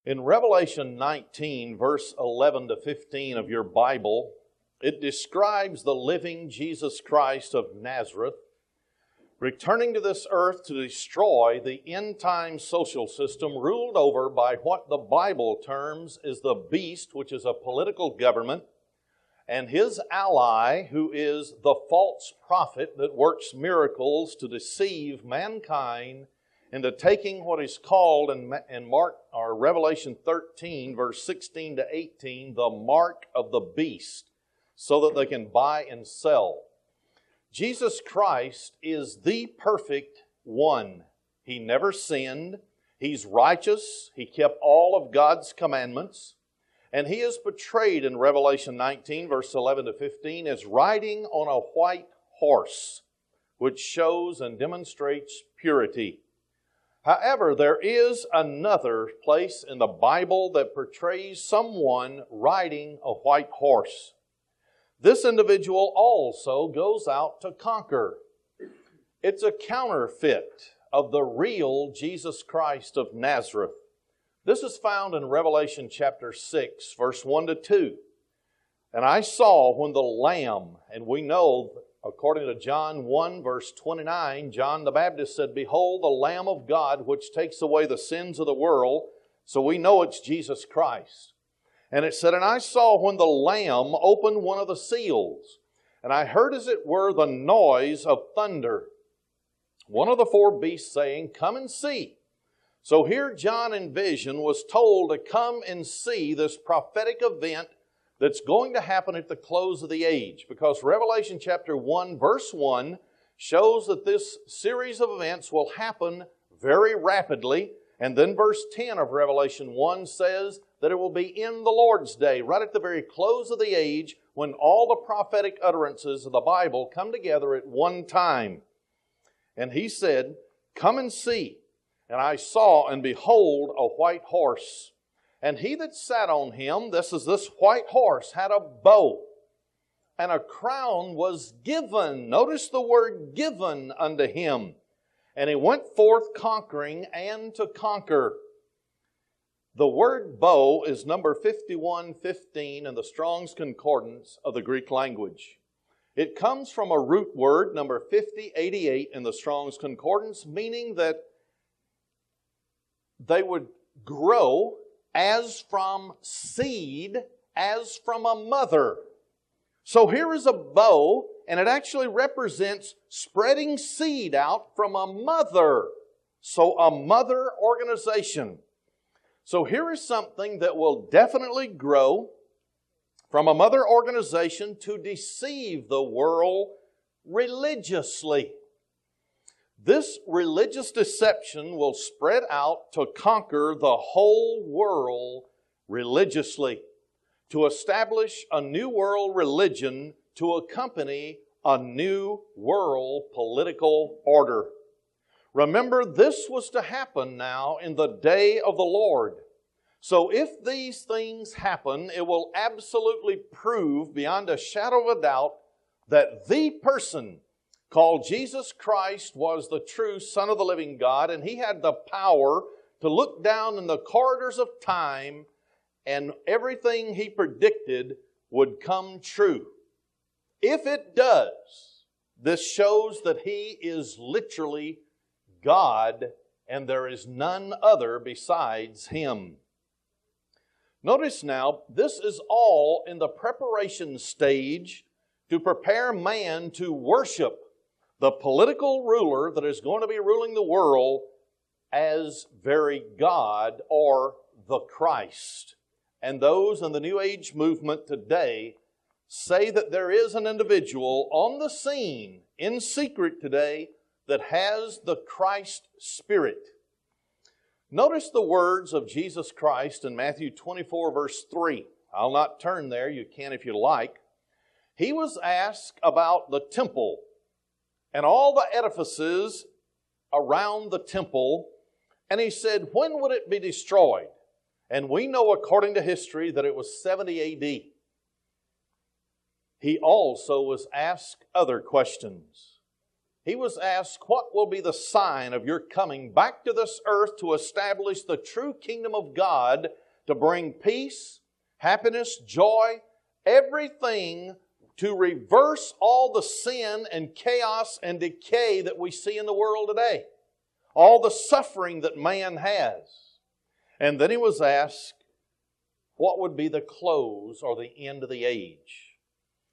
In Revelation 19, verse 11 to 15 of your Bible, it describes the living Jesus Christ of Nazareth returning to this earth to destroy the end-time social system ruled over by what the Bible terms as the beast, which is a political government, and his ally, who is the false prophet that works miracles to deceive mankind into taking what is called in Mark or Revelation 13, verse 16 to 18, the mark of the beast, so that they can buy and sell. Jesus Christ is the perfect one. He never sinned. He's righteous. He kept all of God's commandments. And He is portrayed in Revelation 19, verse 11 to 15, as riding on a white horse, which shows and demonstrates purity. However, there is another place in the Bible that portrays someone riding a white horse. This individual also goes out to conquer. It's a counterfeit of the real Jesus Christ of Nazareth. This is found in Revelation chapter 6, verse 1 to 2. And I saw when the Lamb, and we know, according to John 1, verse 29, John the Baptist said, "Behold the Lamb of God, which takes away the sins of the world." So we know it's Jesus Christ. And it said, "And I saw when the Lamb opened one of the seals, and I heard as it were the noise of thunder. One of the four beasts saying, 'Come and see.'" So here John in vision was told to come and see this prophetic event that's going to happen at the close of the age. Because Revelation chapter 1, verse 1 shows that this series of events will happen very rapidly. And then verse 10 of Revelation 1 says that it will be in the Lord's day, right at the very close of the age, when all the prophetic utterances of the Bible come together at one time. And he said, "Come and see. And I saw, and behold, a white horse. And he that sat on him," this white horse, "had a bow. And a crown was given." Notice the word "given" unto him. "And he went forth conquering and to conquer." The word bow is number 5115 in the Strong's Concordance of the Greek language. It comes from a root word, number 5088 in the Strong's Concordance, meaning that they would grow as from seed, as from a mother. So here is a bow, and it actually represents spreading seed out from a mother. So a mother organization. So here is something that will definitely grow from a mother organization to deceive the world religiously. This religious deception will spread out to conquer the whole world religiously, to establish a new world religion to accompany a new world political order. Remember, this was to happen now in the day of the Lord. So if these things happen, it will absolutely prove beyond a shadow of a doubt that the person called Jesus Christ was the true Son of the living God, and He had the power to look down in the corridors of time, and everything He predicted would come true. If it does, this shows that He is literally God, and there is none other besides Him. Notice now, this is all in the preparation stage to prepare man to worship the political ruler that is going to be ruling the world as very God, or the Christ. And those in the New Age movement today say that there is an individual on the scene in secret today that has the Christ Spirit. Notice the words of Jesus Christ in Matthew 24, verse 3. I'll not turn there. You can if you like. He was asked about the temple and all the edifices around the temple. And He said, when would it be destroyed? And we know according to history that it was 70 A.D. He also was asked other questions. He was asked, what will be the sign of your coming back to this earth to establish the true kingdom of God, to bring peace, happiness, joy, everything, to reverse all the sin and chaos and decay that we see in the world today. All the suffering that man has. And then he was asked, what would be the close or the end of the age?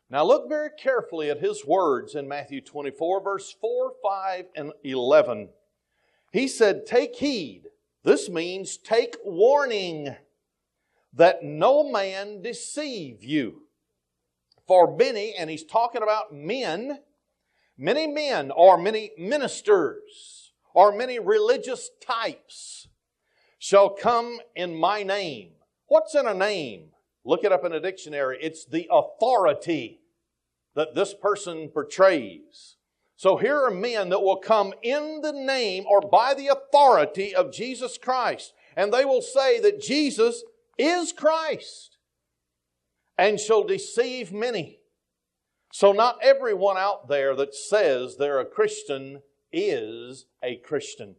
Now look very carefully at his words in Matthew 24, verse 4, 5, and 11. He said, take heed. This means take warning, that no man deceive you. For many, and he's talking about men, or many ministers, or many religious types shall come in my name. What's in a name? Look it up in a dictionary. It's the authority that this person portrays. So here are men that will come in the name or by the authority of Jesus Christ. And they will say that Jesus is Christ and shall deceive many. So not everyone out there that says they're a Christian is a Christian.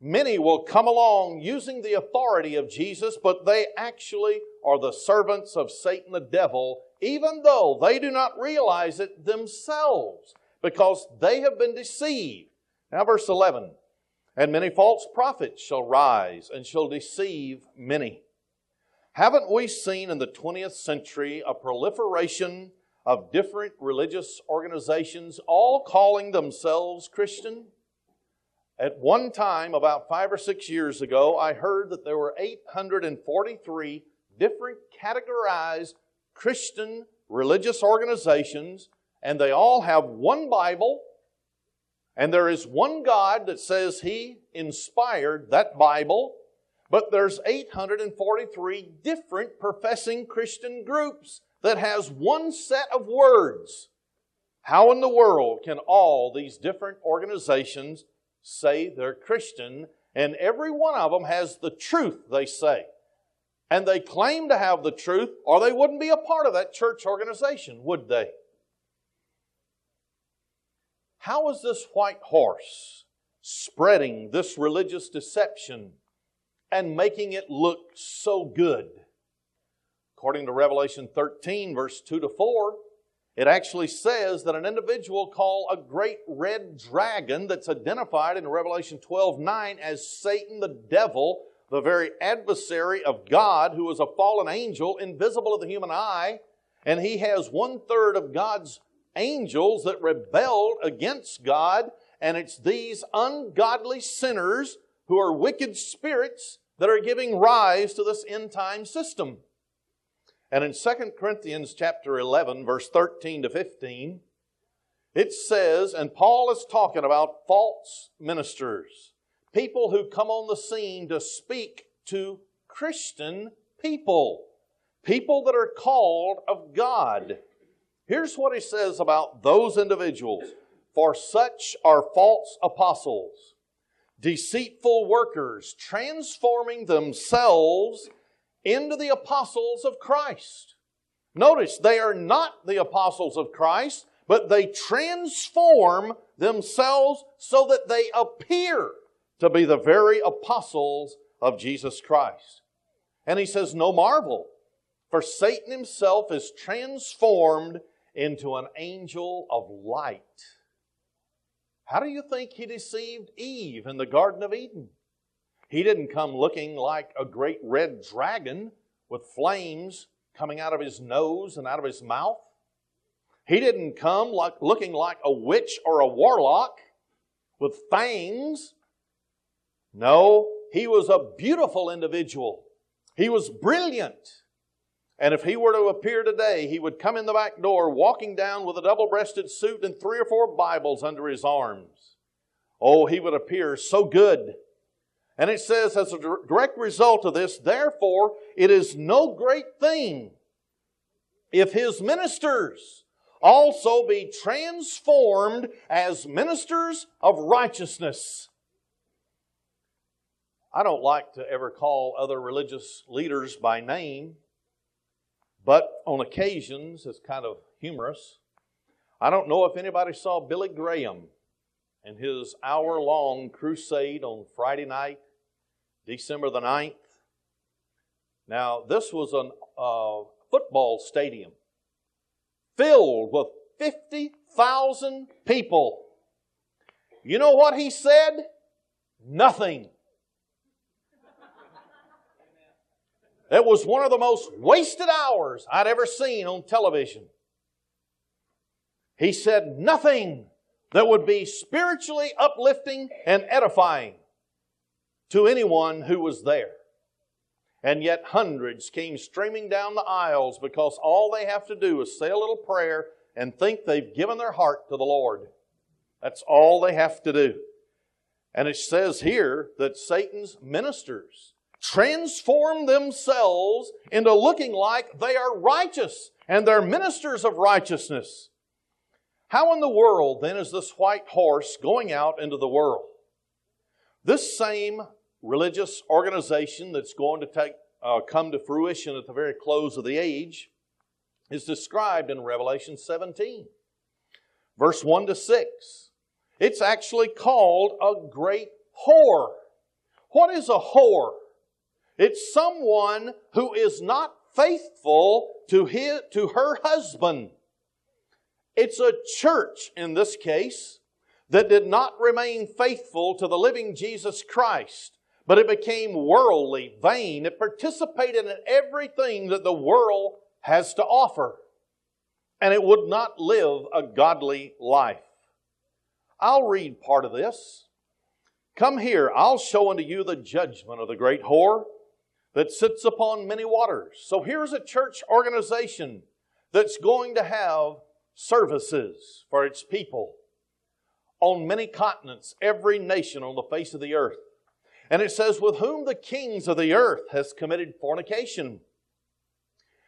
Many will come along using the authority of Jesus, but they actually are the servants of Satan the devil, even though they do not realize it themselves, because they have been deceived. Now verse 11, and many false prophets shall rise and shall deceive many. Haven't we seen in the 20th century a proliferation of different religious organizations, all calling themselves Christian? At one time, about 5 or 6 years ago, I heard that there were 843 different categorized Christian religious organizations, and they all have one Bible, and there is one God that says He inspired that Bible, but there's 843 different professing Christian groups that has one set of words. How in the world can all these different organizations say they're Christian, and every one of them has the truth, they say? And they claim to have the truth, or they wouldn't be a part of that church organization, would they? How is this white horse spreading this religious deception and making it look so good? According to Revelation 13, verse 2 to 4, it actually says that an individual called a great red dragon, that's identified in Revelation 12:9 as Satan the devil, the very adversary of God, who is a fallen angel, invisible to the human eye, and he has 1/3 of God's angels that rebelled against God, and it's these ungodly sinners who are wicked spirits that are giving rise to this end-time system. And in 2 Corinthians chapter 11, verse 13 to 15, it says, and Paul is talking about false ministers, people who come on the scene to speak to Christian people, people that are called of God. Here's what he says about those individuals. For such are false apostles, deceitful workers, transforming themselves into the apostles of Christ. Notice, they are not the apostles of Christ, but they transform themselves so that they appear to be the very apostles of Jesus Christ. And he says, no marvel, for Satan himself is transformed into an angel of light. How do you think he deceived Eve in the Garden of Eden? He didn't come looking like a great red dragon with flames coming out of his nose and out of his mouth. He didn't come looking like a witch or a warlock with fangs. No, he was a beautiful individual. He was brilliant. And if he were to appear today, he would come in the back door walking down with a double-breasted suit and 3 or 4 Bibles under his arms. Oh, he would appear so good. And it says, as a direct result of this, therefore, it is no great thing if his ministers also be transformed as ministers of righteousness. I don't like to ever call other religious leaders by name, but on occasions it's kind of humorous. I don't know if anybody saw Billy Graham and his hour-long crusade on Friday night, December the 9th. Now, this was a football stadium filled with 50,000 people. You know what he said? Nothing. It was one of the most wasted hours I'd ever seen on television. He said nothing that would be spiritually uplifting and edifying to anyone who was there. And yet hundreds came streaming down the aisles because all they have to do is say a little prayer and think they've given their heart to the Lord. That's all they have to do. And it says here that Satan's ministers transform themselves into looking like they are righteous and they're ministers of righteousness. How in the world then is this white horse going out into the world? This same religious organization that's going to come to fruition at the very close of the age is described in Revelation 17, verse 1 to 6. It's actually called a great whore. What is a whore? It's someone who is not faithful to her husband. It's a church, in this case, that did not remain faithful to the living Jesus Christ, but it became worldly, vain. It participated in everything that the world has to offer, and it would not live a godly life. I'll read part of this. Come here, I'll show unto you the judgment of the great whore that sits upon many waters. So here's a church organization that's going to have services for its people on many continents, every nation on the face of the earth. And it says, with whom the kings of the earth has committed fornication,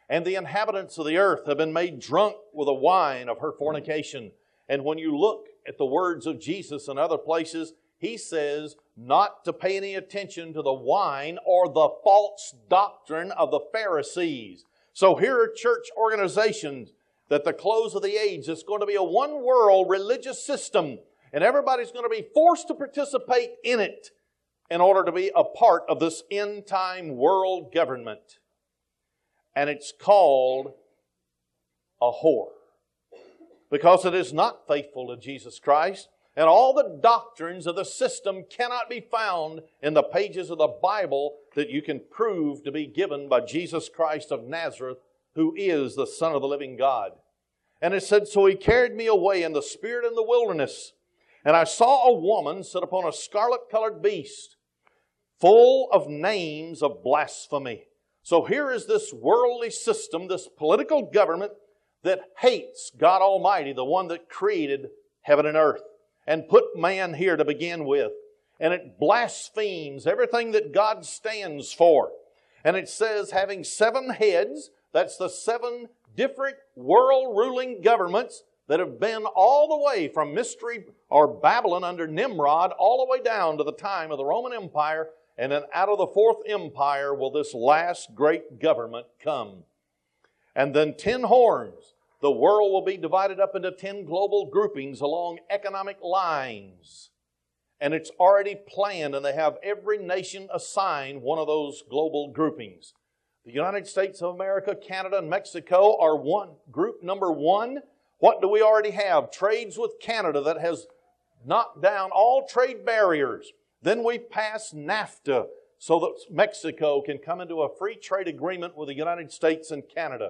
and the inhabitants of the earth have been made drunk with the wine of her fornication. And when you look at the words of Jesus in other places, He says not to pay any attention to the wine or the false doctrine of the Pharisees. So here are church organizations that at the close of the age, it's going to be a one-world religious system, and everybody's going to be forced to participate in it in order to be a part of this end-time world government. And it's called a whore because it is not faithful to Jesus Christ. And all the doctrines of the system cannot be found in the pages of the Bible that you can prove to be given by Jesus Christ of Nazareth, who is the Son of the living God. And it said, so He carried me away in the Spirit in the wilderness, and I saw a woman sit upon a scarlet-colored beast, full of names of blasphemy. So here is this worldly system, this political government that hates God Almighty, the one that created heaven and earth and put man here to begin with. And it blasphemes everything that God stands for. And it says, having 7 heads, that's the 7 different world-ruling governments that have been all the way from Mystery or Babylon under Nimrod all the way down to the time of the Roman Empire. And then out of the 4th empire will this last great government come. And then 10 horns. The world will be divided up into 10 global groupings along economic lines. And it's already planned, and they have every nation assign one of those global groupings. The United States of America, Canada, and Mexico are group number 1. What do we already have? Trades with Canada that has knocked down all trade barriers. Then we pass NAFTA so that Mexico can come into a free trade agreement with the United States and Canada.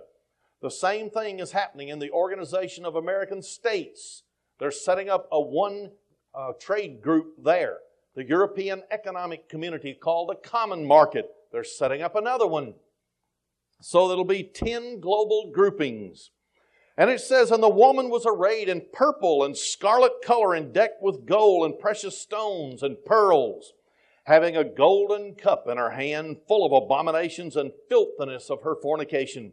The same thing is happening in the Organization of American States. They're setting up a trade group there. The European Economic Community called the Common Market. They're setting up another one. So there'll be 10 global groupings. And it says, and the woman was arrayed in purple and scarlet color and decked with gold and precious stones and pearls, having a golden cup in her hand full of abominations and filthiness of her fornication.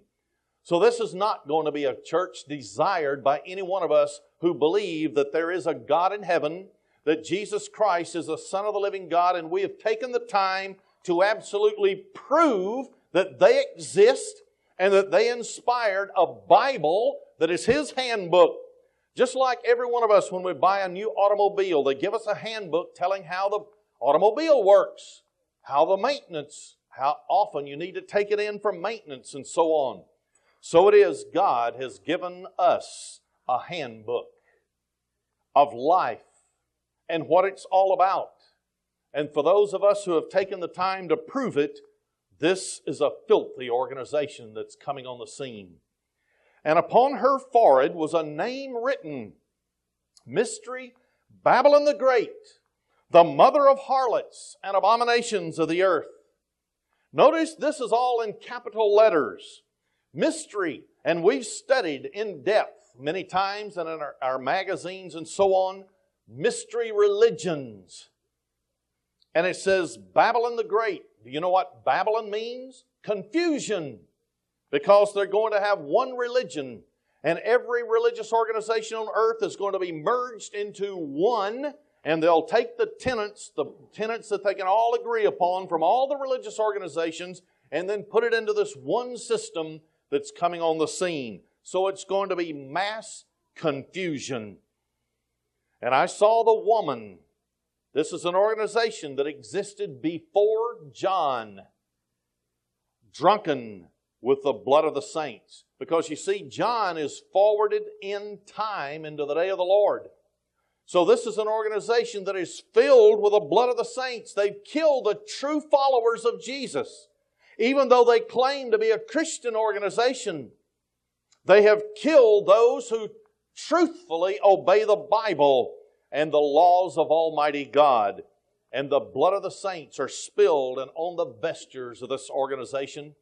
So this is not going to be a church desired by any one of us who believe that there is a God in heaven, that Jesus Christ is the Son of the living God, and we have taken the time to absolutely prove that they exist and that they inspired a Bible that is His handbook Just like every one of us, when we buy a new automobile, they give us a handbook telling how the automobile works, how the maintenance, how often you need to take it in for maintenance and so on. So it is, God has given us a handbook of life and what it's all about. And for those of us who have taken the time to prove it, this is a filthy organization that's coming on the scene. And upon her forehead was a name written, Mystery, Babylon the Great, the mother of harlots and abominations of the earth. Notice this is all in capital letters. Mystery, and we've studied in depth many times and in our magazines and so on, mystery religions. And it says Babylon the Great. Do you know what Babylon means? Confusion. Because they're going to have one religion, and every religious organization on earth is going to be merged into one, and they'll take the tenets that they can all agree upon from all the religious organizations, and then put it into this one system that's coming on the scene. So it's going to be mass confusion. And I saw the woman. This is an organization that existed before John, drunken with the blood of the saints. Because you see, John is forwarded in time into the day of the Lord. So this is an organization that is filled with the blood of the saints. They've killed the true followers of Jesus. Even though they claim to be a Christian organization, they have killed those who truthfully obey the Bible and the laws of Almighty God. And the blood of the saints are spilled and on the vestures of this organization,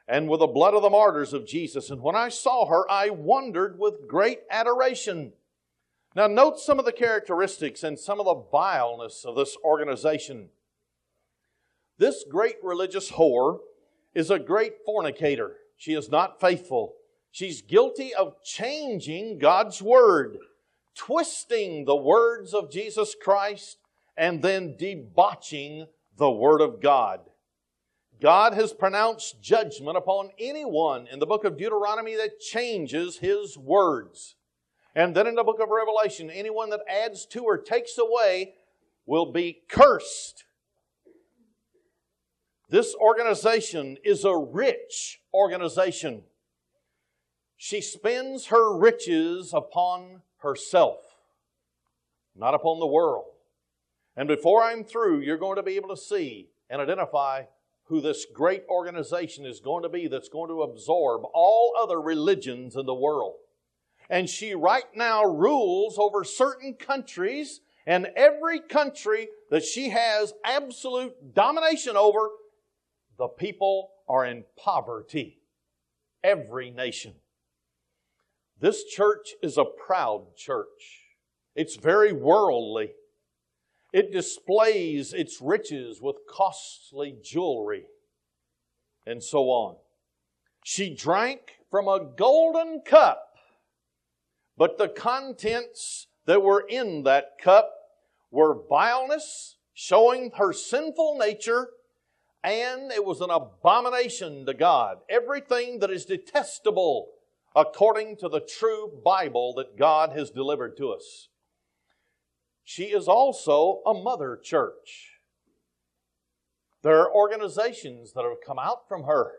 and with the blood of the martyrs of Jesus. And when I saw her, I wondered with great adoration. Now note some of the characteristics and some of the vileness of this organization. This great religious whore is a great fornicator. She is not faithful. She's guilty of changing God's Word, twisting the words of Jesus Christ, and then debauching the Word of God. God has pronounced judgment upon anyone in the book of Deuteronomy that changes His words. And then in the book of Revelation, anyone that adds to or takes away will be cursed. This organization is a rich organization. She spends her riches upon herself, not upon the world. And before I'm through, you're going to be able to see and identify who this great organization is going to be that's going to absorb all other religions in the world. And she right now rules over certain countries, and every country that she has absolute domination over, the people are in poverty. Every nation. This church is a proud church. It's very worldly. It displays its riches with costly jewelry and so on. She drank from a golden cup, but the contents that were in that cup were vileness, showing her sinful nature, and it was an abomination to God. Everything that is detestable according to the true Bible that God has delivered to us. She is also a mother church. There are organizations that have come out from her.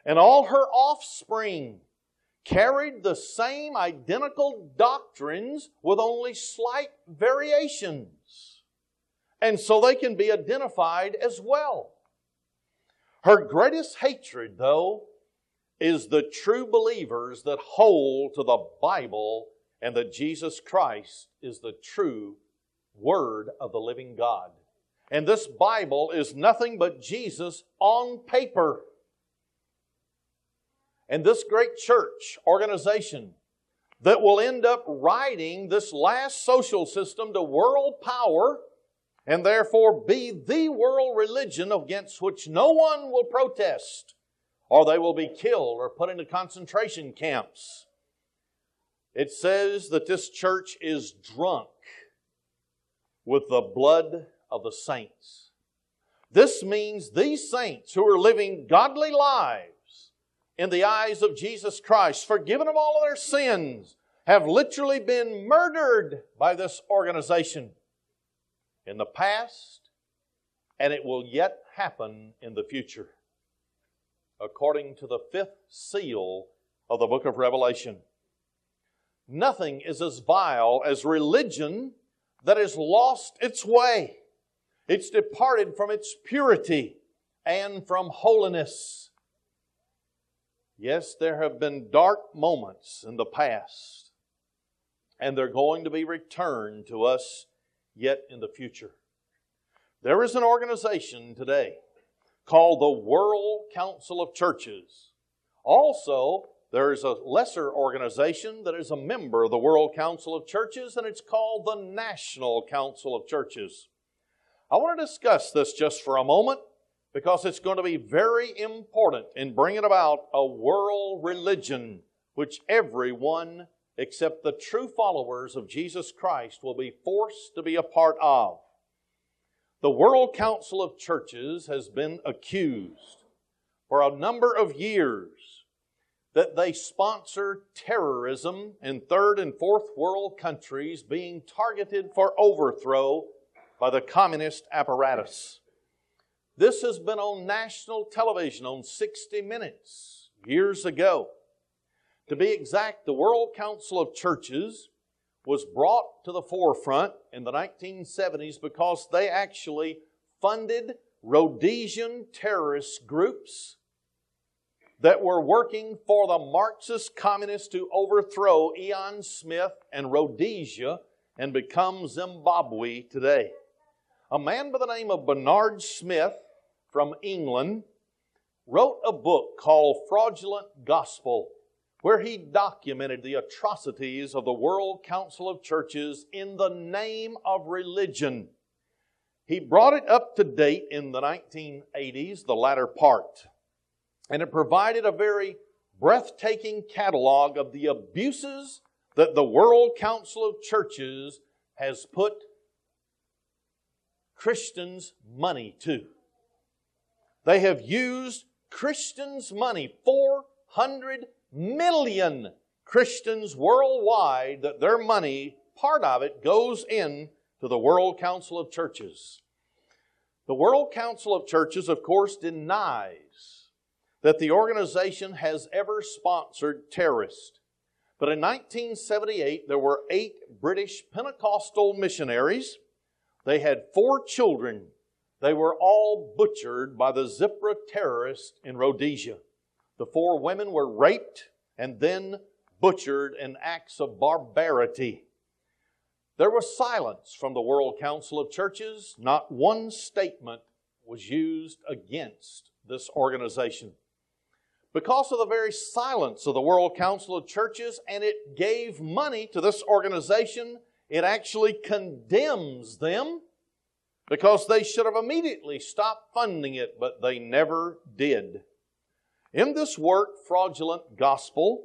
And all her offspring carried the same identical doctrines with only slight variations. And so they can be identified as well. Her greatest hatred, though, is the true believers that hold to the Bible and that Jesus Christ is the true Word of the living God. And this Bible is nothing but Jesus on paper. And this great church organization that will end up riding this last social system to world power and therefore be the world religion against which no one will protest, or they will be killed or put into concentration camps. It says that this church is drunk with the blood of the saints. This means these saints who are living godly lives in the eyes of Jesus Christ, forgiven of all of their sins, have literally been murdered by this organization in the past, and it will yet happen in the future, according to the 5th seal of the book of Revelation. Nothing is as vile as religion that has lost its way. It's departed from its purity and from holiness. Yes, there have been dark moments in the past, and they're going to be returned to us yet in the future. There is an organization today called the World Council of Churches. Also, there is a lesser organization that is a member of the World Council of Churches, and it's called the National Council of Churches. I want to discuss this just for a moment because it's going to be very important in bringing about a world religion which everyone except the true followers of Jesus Christ will be forced to be a part of. The World Council of Churches has been accused for a number of years that they sponsor terrorism in third and fourth world countries being targeted for overthrow by the communist apparatus. This has been on national television on 60 Minutes years ago. To be exact, the World Council of Churches was brought to the forefront in the 1970s because they actually funded Rhodesian terrorist groups that were working for the Marxist communists to overthrow Ian Smith and Rhodesia and become Zimbabwe today. A man by the name of Bernard Smith from England wrote a book called Fraudulent Gospel, where he documented the atrocities of the World Council of Churches in the name of religion. He brought it up to date in the 1980s, the latter part, and it provided a very breathtaking catalog of the abuses that the World Council of Churches has put Christians' money to. They have used Christians' money, 400 million Christians worldwide, that their money, part of it, goes in to the World Council of Churches. The World Council of Churches, of course, denies that the organization has ever sponsored terrorists. But in 1978, there were 8 British Pentecostal missionaries. They had 4 children. They were all butchered by the Zipra terrorists in Rhodesia. The 4 women were raped and then butchered in acts of barbarity. There was silence from the World Council of Churches. Not one statement was used against this organization. Because of the very silence of the World Council of Churches, and it gave money to this organization, it actually condemns them because they should have immediately stopped funding it, but they never did. In this work, Fraudulent Gospel,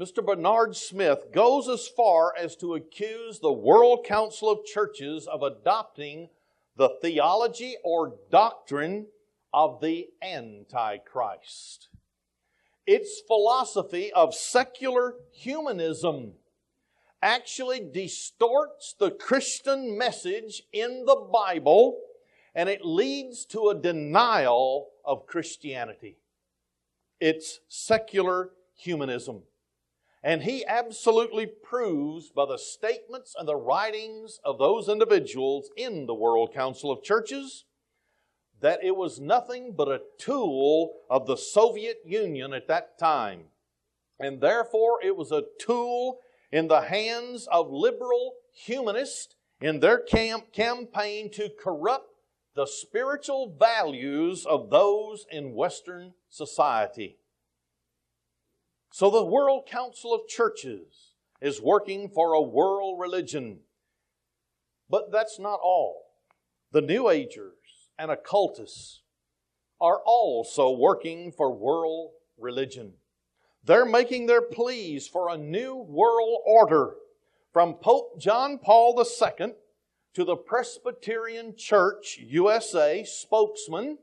Mr. Bernard Smith goes as far as to accuse the World Council of Churches of adopting the theology or doctrine of the Antichrist. Its philosophy of secular humanism actually distorts the Christian message in the Bible, and it leads to a denial of Christianity. It's secular humanism. And he absolutely proves by the statements and the writings of those individuals in the World Council of Churches that it was nothing but a tool of the Soviet Union at that time. And therefore it was a tool in the hands of liberal humanists in their campaign to corrupt the spiritual values of those in Western society. So the World Council of Churches is working for a world religion. But that's not all. The New Agers and occultists are also working for world religion. They're making their pleas for a new world order, from Pope John Paul II to the Presbyterian Church USA spokesman.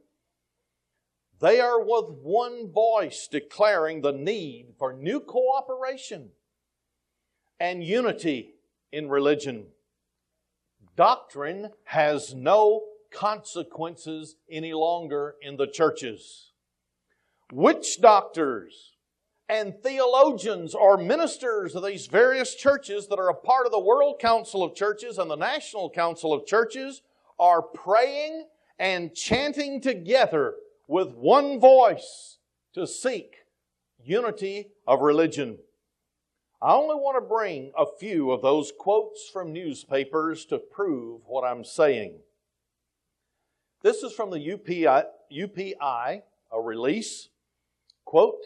They are with one voice declaring the need for new cooperation and unity in religion. Doctrine has no consequences any longer in the churches. Witch doctors and theologians or ministers of these various churches that are a part of the World Council of Churches and the National Council of Churches are praying and chanting together with one voice to seek unity of religion. I only want to bring a few of those quotes from newspapers to prove what I'm saying. This is from the UPI, a release. Quote,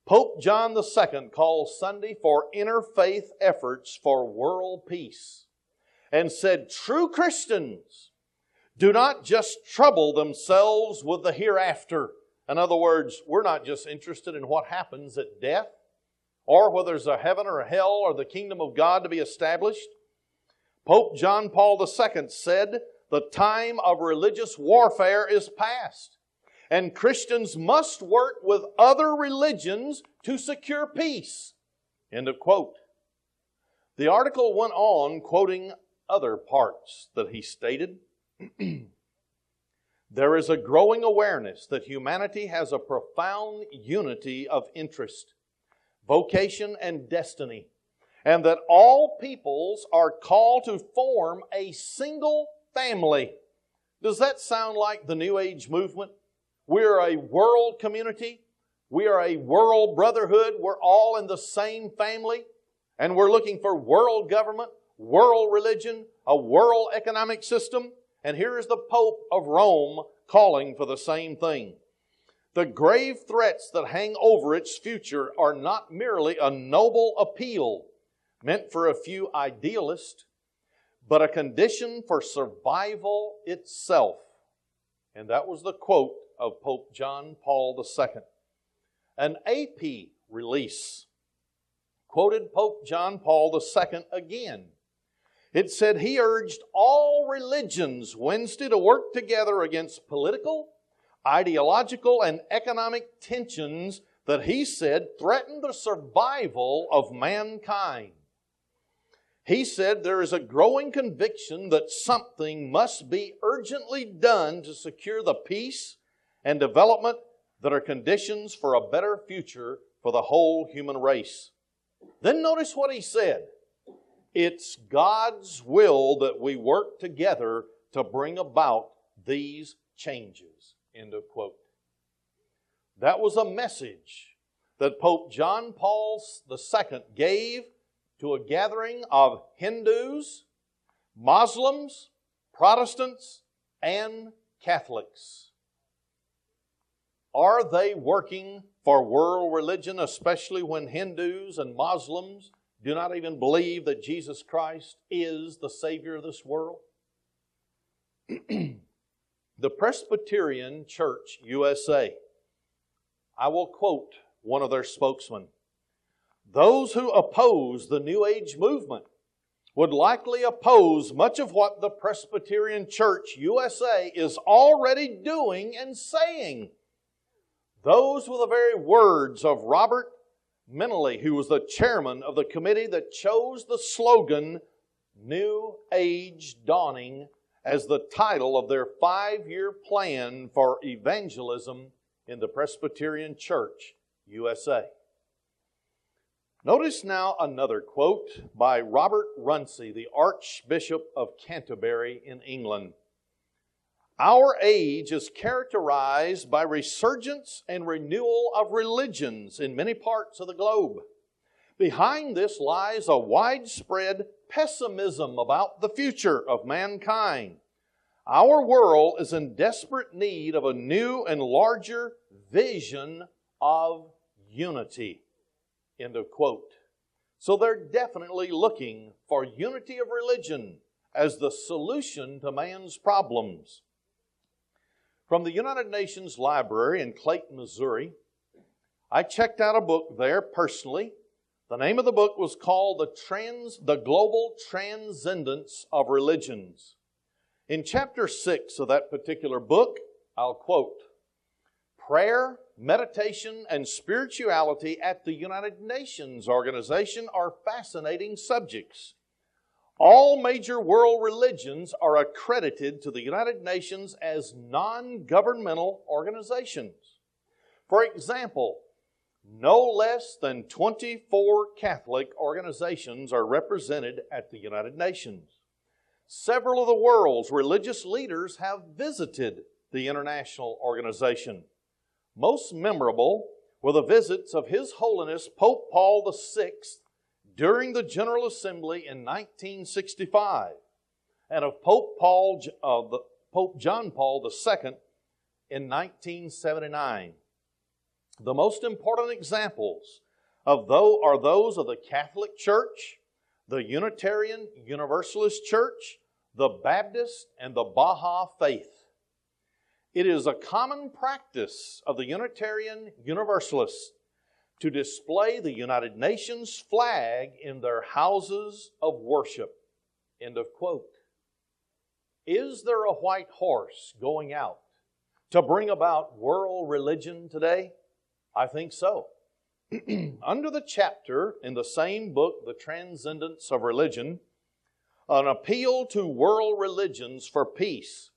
Pope John II calls Sunday for interfaith efforts for world peace and said true Christians do not just trouble themselves with the hereafter. In other words, we're not just interested in what happens at death or whether there's a heaven or a hell or the kingdom of God to be established. Pope John Paul II said the time of religious warfare is past, and Christians must work with other religions to secure peace. End of quote. The article went on quoting other parts that he stated. There is a growing awareness that humanity has a profound unity of interest, vocation, and destiny, and that all peoples are called to form a single family. Does that sound like the New Age movement? We're a world community. We are a world brotherhood. We're all in the same family. And we're looking for world government, world religion, a world economic system. And here is the Pope of Rome calling for the same thing. The grave threats that hang over its future are not merely a noble appeal meant for a few idealists, but a condition for survival itself. And that was the quote of Pope John Paul II. An AP release quoted Pope John Paul II again. It said he urged all religions Wednesday to work together against political, ideological, and economic tensions that he said threaten the survival of mankind. He said there is a growing conviction that something must be urgently done to secure the peace and development that are conditions for a better future for the whole human race. Then notice what he said. It's God's will that we work together to bring about these changes. End of quote. That was a message that Pope John Paul II gave to a gathering of Hindus, Muslims, Protestants, and Catholics. Are they working for world religion, especially when Hindus and Muslims do not even believe that Jesus Christ is the Savior of this world? The Presbyterian Church USA, I will quote one of their spokesmen. Those who oppose the New Age movement would likely oppose much of what the Presbyterian Church USA is already doing and saying. Those were the very words of Robert Menley, who was the chairman of the committee that chose the slogan, New Age Dawning, as the title of their 5-year plan for evangelism in the Presbyterian Church USA. Notice now another quote by Robert Runcie, the Archbishop of Canterbury in England. Our age is characterized by resurgence and renewal of religions in many parts of the globe. Behind this lies a widespread pessimism about the future of mankind. Our world is in desperate need of a new and larger vision of unity. End of quote. So they're definitely looking for unity of religion as the solution to man's problems. From the United Nations Library in Clayton, Missouri, I checked out a book there personally. The name of the book was called The Global Transcendence of Religions. In chapter 6 of that particular book, I'll quote, "Prayer meditation, and spirituality at the United Nations organization are fascinating subjects. All major world religions are accredited to the United Nations as non-governmental organizations. For example, no less than 24 Catholic organizations are represented at the United Nations. Several of the world's religious leaders have visited the international organization. Most memorable were the visits of His Holiness Pope Paul VI during the General Assembly in 1965 and of Pope John Paul II in 1979. The most important examples are those of the Catholic Church, the Unitarian Universalist Church, the Baptist, and the Baha'i faith. It is a common practice of the Unitarian Universalists to display the United Nations flag in their houses of worship. End of quote. Is there a white horse going out to bring about world religion today? I think so. Under the chapter in the same book, The Transcendence of Religion, an appeal to world religions for peace,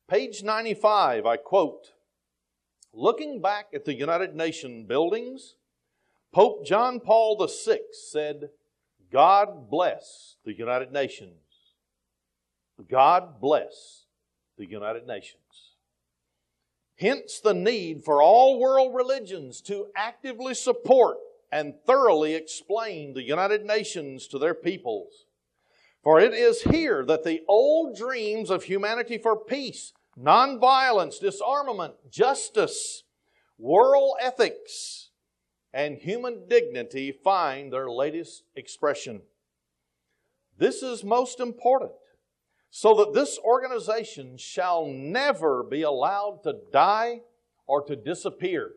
page 95, I quote, "Looking back at the United Nations buildings, Pope John Paul VI said, 'God bless the United Nations.' God bless the United Nations." Hence the need for all world religions to actively support and thoroughly explain the United Nations to their peoples. For it is here that the old dreams of humanity for peace, nonviolence, disarmament, justice, world ethics, and human dignity find their latest expression. This is most important, so that this organization shall never be allowed to die or to disappear,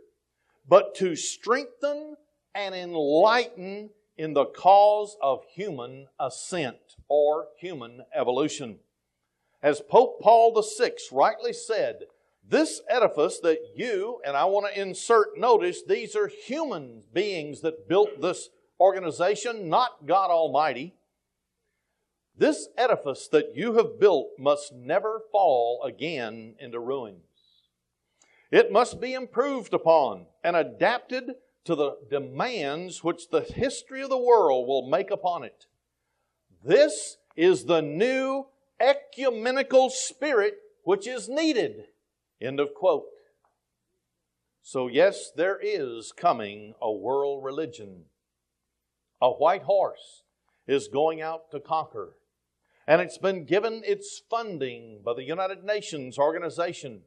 but to strengthen and enlighten in the cause of human ascent or human evolution. As Pope Paul VI rightly said, this edifice that you, and I want to insert notice, these are human beings that built this organization, not God Almighty. This edifice that you have built must never fall again into ruins. It must be improved upon and adapted to the demands which the history of the world will make upon it. This is the new ecumenical spirit which is needed. End of quote. So yes, there is coming a world religion. A white horse is going out to conquer. And it's been given its funding by the United Nations organization.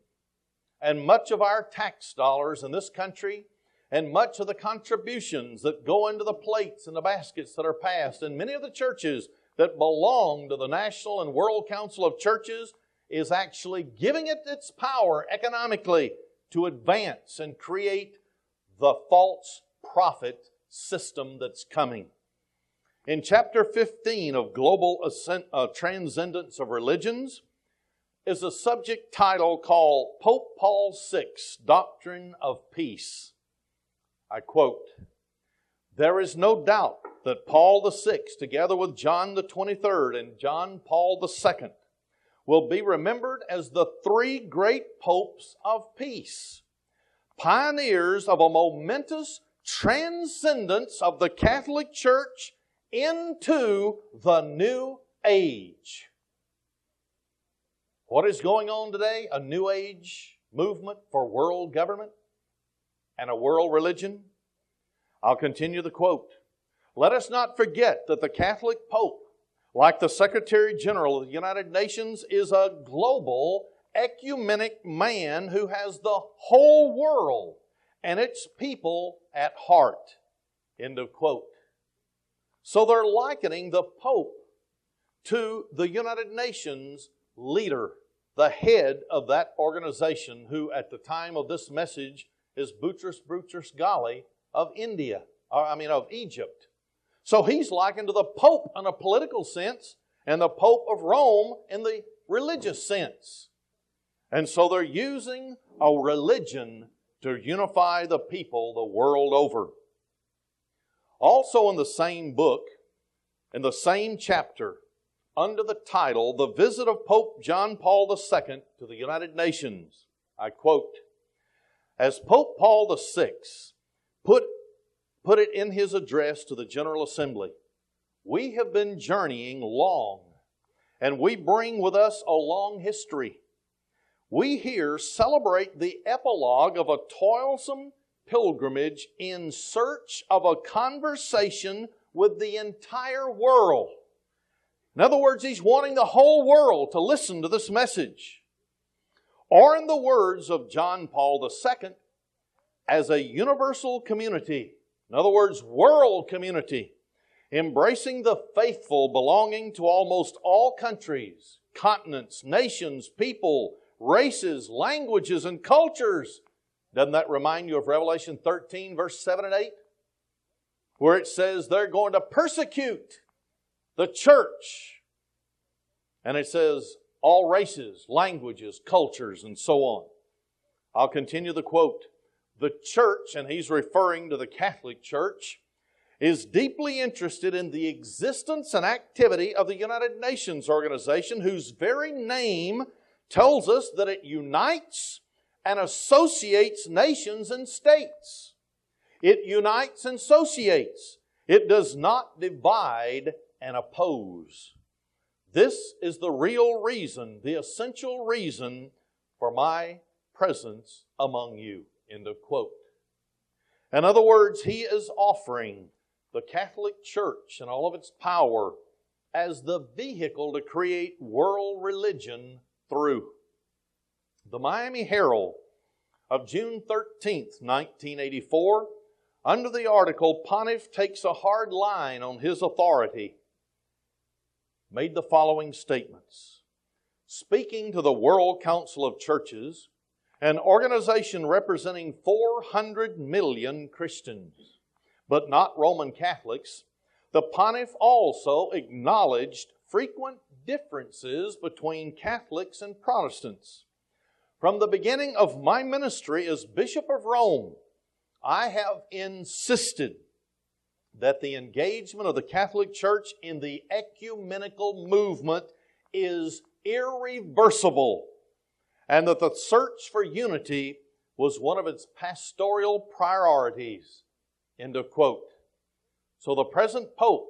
And much of our tax dollars in this country and much of the contributions that go into the plates and the baskets that are passed, and many of the churches that belong to the National and World Council of Churches is actually giving it its power economically to advance and create the false prophet system that's coming. In chapter 15 of Global Transcendence of Religions is a subject title called Pope Paul VI, Doctrine of Peace. I quote, "There is no doubt that Paul VI, together with John the 23rd and John Paul II, will be remembered as the three great popes of peace, pioneers of a momentous transcendence of the Catholic Church into the new age." What is going on today? A new age movement for world government and a world religion? I'll continue the quote. "Let us not forget that the Catholic Pope, like the Secretary General of the United Nations, is a global ecumenic man who has the whole world and its people at heart." End of quote. So they're likening the Pope to the United Nations leader, the head of that organization, who at the time of this message is Boutros Ghali of of Egypt. So he's likened to the Pope in a political sense and the Pope of Rome in the religious sense. And so they're using a religion to unify the people the world over. Also in the same book, in the same chapter, under the title, The Visit of Pope John Paul II to the United Nations, I quote, as Pope Paul VI put it in his address to the General Assembly, we have been journeying long, and we bring with us a long history. We here celebrate the epilogue of a toilsome pilgrimage in search of a conversation with the entire world. In other words, he's wanting the whole world to listen to this message. Or in the words of John Paul II, as a universal community, in other words, world community, embracing the faithful belonging to almost all countries, continents, nations, people, races, languages, and cultures. Doesn't that remind you of Revelation 13, verse 7 and 8? Where it says they're going to persecute the church. And it says all races, languages, cultures, and so on. I'll continue the quote. The church, and he's referring to the Catholic Church, is deeply interested in the existence and activity of the United Nations organization, whose very name tells us that it unites and associates nations and states. It unites and associates. It does not divide and oppose. This is the real reason, the essential reason for my presence among you. End of quote. In other words, he is offering the Catholic Church and all of its power as the vehicle to create world religion through. The Miami Herald of June 13th, 1984, under the article, Pontiff Takes a Hard Line on His Authority, made the following statements. Speaking to the World Council of Churches, an organization representing 400 million Christians, but not Roman Catholics, the Pontiff also acknowledged frequent differences between Catholics and Protestants. From the beginning of my ministry as Bishop of Rome, I have insisted that the engagement of the Catholic Church in the ecumenical movement is irreversible, and that the search for unity was one of its pastoral priorities. End of quote. So the present Pope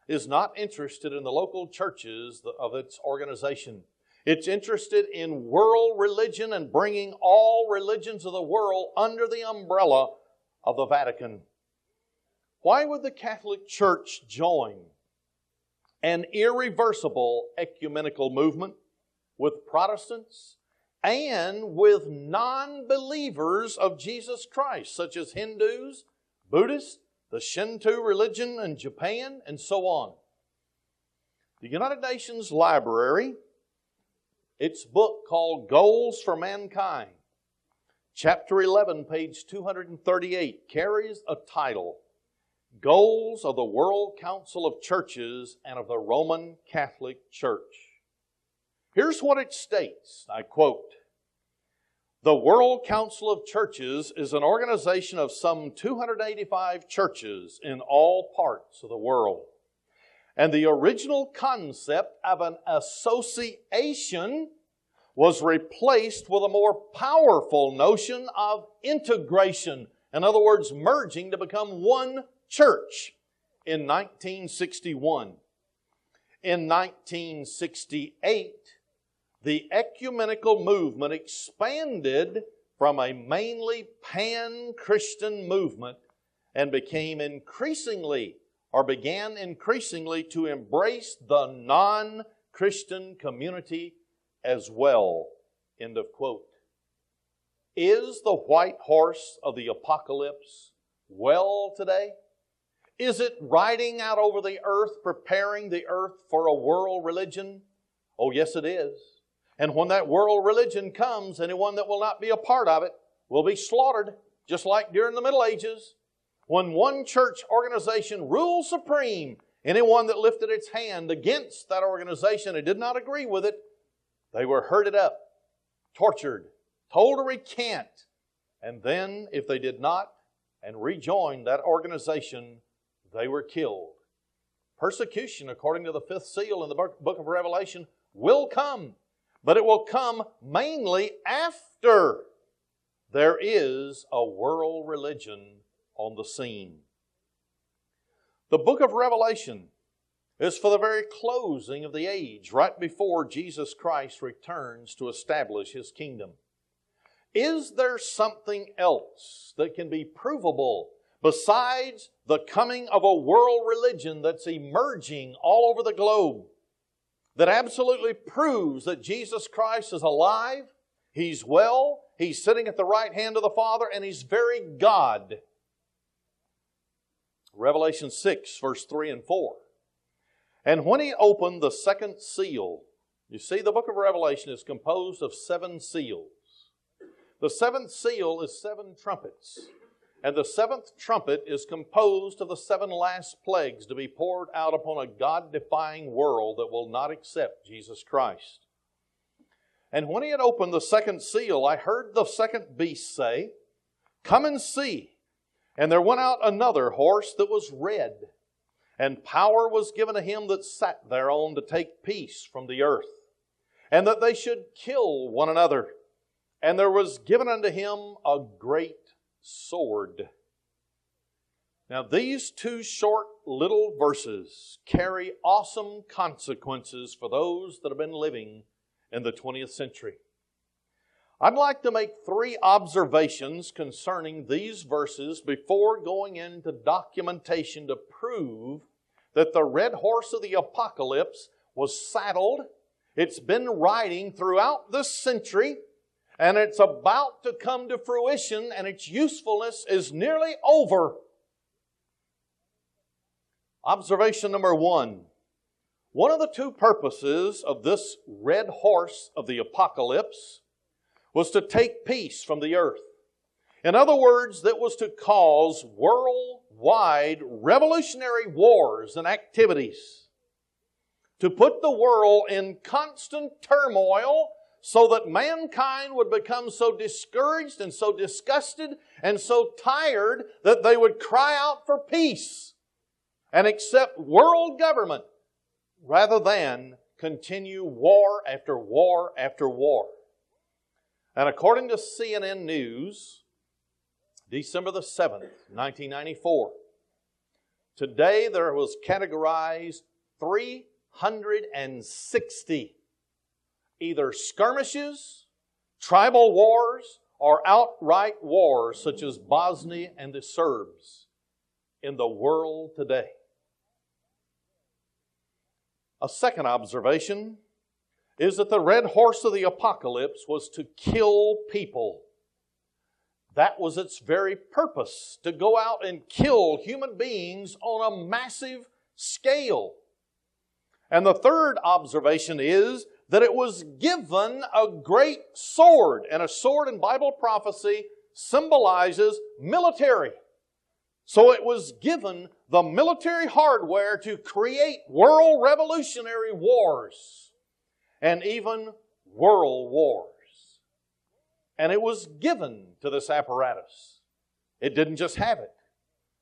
is not interested in the local churches of its organization. It's interested in world religion and bringing all religions of the world under the umbrella of the Vatican. Why would the Catholic Church join an irreversible ecumenical movement with Protestants and with non-believers of Jesus Christ, such as Hindus, Buddhists, the Shinto religion in Japan, and so on? The United Nations Library, its book called Goals for Mankind, chapter 11, page 238, carries a title, Goals of the World Council of Churches and of the Roman Catholic Church. Here's what it states, I quote, the World Council of Churches is an organization of some 285 churches in all parts of the world. And the original concept of an association was replaced with a more powerful notion of integration. In other words, merging to become one church in 1961. In 1968, the ecumenical movement expanded from a mainly pan-Christian movement and began increasingly to embrace the non-Christian community as well. End of quote. Is the white horse of the apocalypse well today? Is it riding out over the earth, preparing the earth for a world religion? Oh, yes, it is. And when that world religion comes, anyone that will not be a part of it will be slaughtered, just like during the Middle Ages. When one church organization ruled supreme, anyone that lifted its hand against that organization and did not agree with it, they were herded up, tortured, told to recant, And then, if they did not and rejoined that organization, they were killed. Persecution, according to the fifth seal in the book of Revelation, will come. But it will come mainly after there is a world religion on the scene. The book of Revelation is for the very closing of the age, right before Jesus Christ returns to establish His kingdom. Is there something else that can be provable besides the coming of a world religion that's emerging all over the globe, that absolutely proves that Jesus Christ is alive, He's well, He's sitting at the right hand of the Father, and He's very God? Revelation 6, verse 3 and 4. And when He opened the second seal, you see, the book of Revelation is composed of 7 seals. The seventh seal is 7 trumpets. And the 7th trumpet is composed of the 7 last plagues to be poured out upon a God-defying world that will not accept Jesus Christ. And when He had opened the second seal, I heard the second beast say, "Come and see." And there went out another horse that was red, and power was given to him that sat thereon to take peace from the earth, and that they should kill one another. And there was given unto him a great sword. Now these 2 short little verses carry awesome consequences for those that have been living in the 20th century. I'd like to make 3 observations concerning these verses before going into documentation to prove that the red horse of the apocalypse was saddled. It's been riding throughout this century, and it's about to come to fruition, and its usefulness is nearly over. Observation number 1. One of the 2 purposes of this red horse of the apocalypse was to take peace from the earth. In other words, that was to cause worldwide revolutionary wars and activities, to put the world in constant turmoil so that mankind would become so discouraged and so disgusted and so tired that they would cry out for peace and accept world government rather than continue war after war after war. And according to CNN News, December the 7th, 1994, today there was categorized 360 either skirmishes, tribal wars, or outright wars such as Bosnia and the Serbs in the world today. A second observation is that the red horse of the apocalypse was to kill people. That was its very purpose, to go out and kill human beings on a massive scale. And the third observation is that it was given a great sword. And a sword in Bible prophecy symbolizes military. So it was given the military hardware to create world revolutionary wars and even world wars. And it was given to this apparatus. It didn't just have it.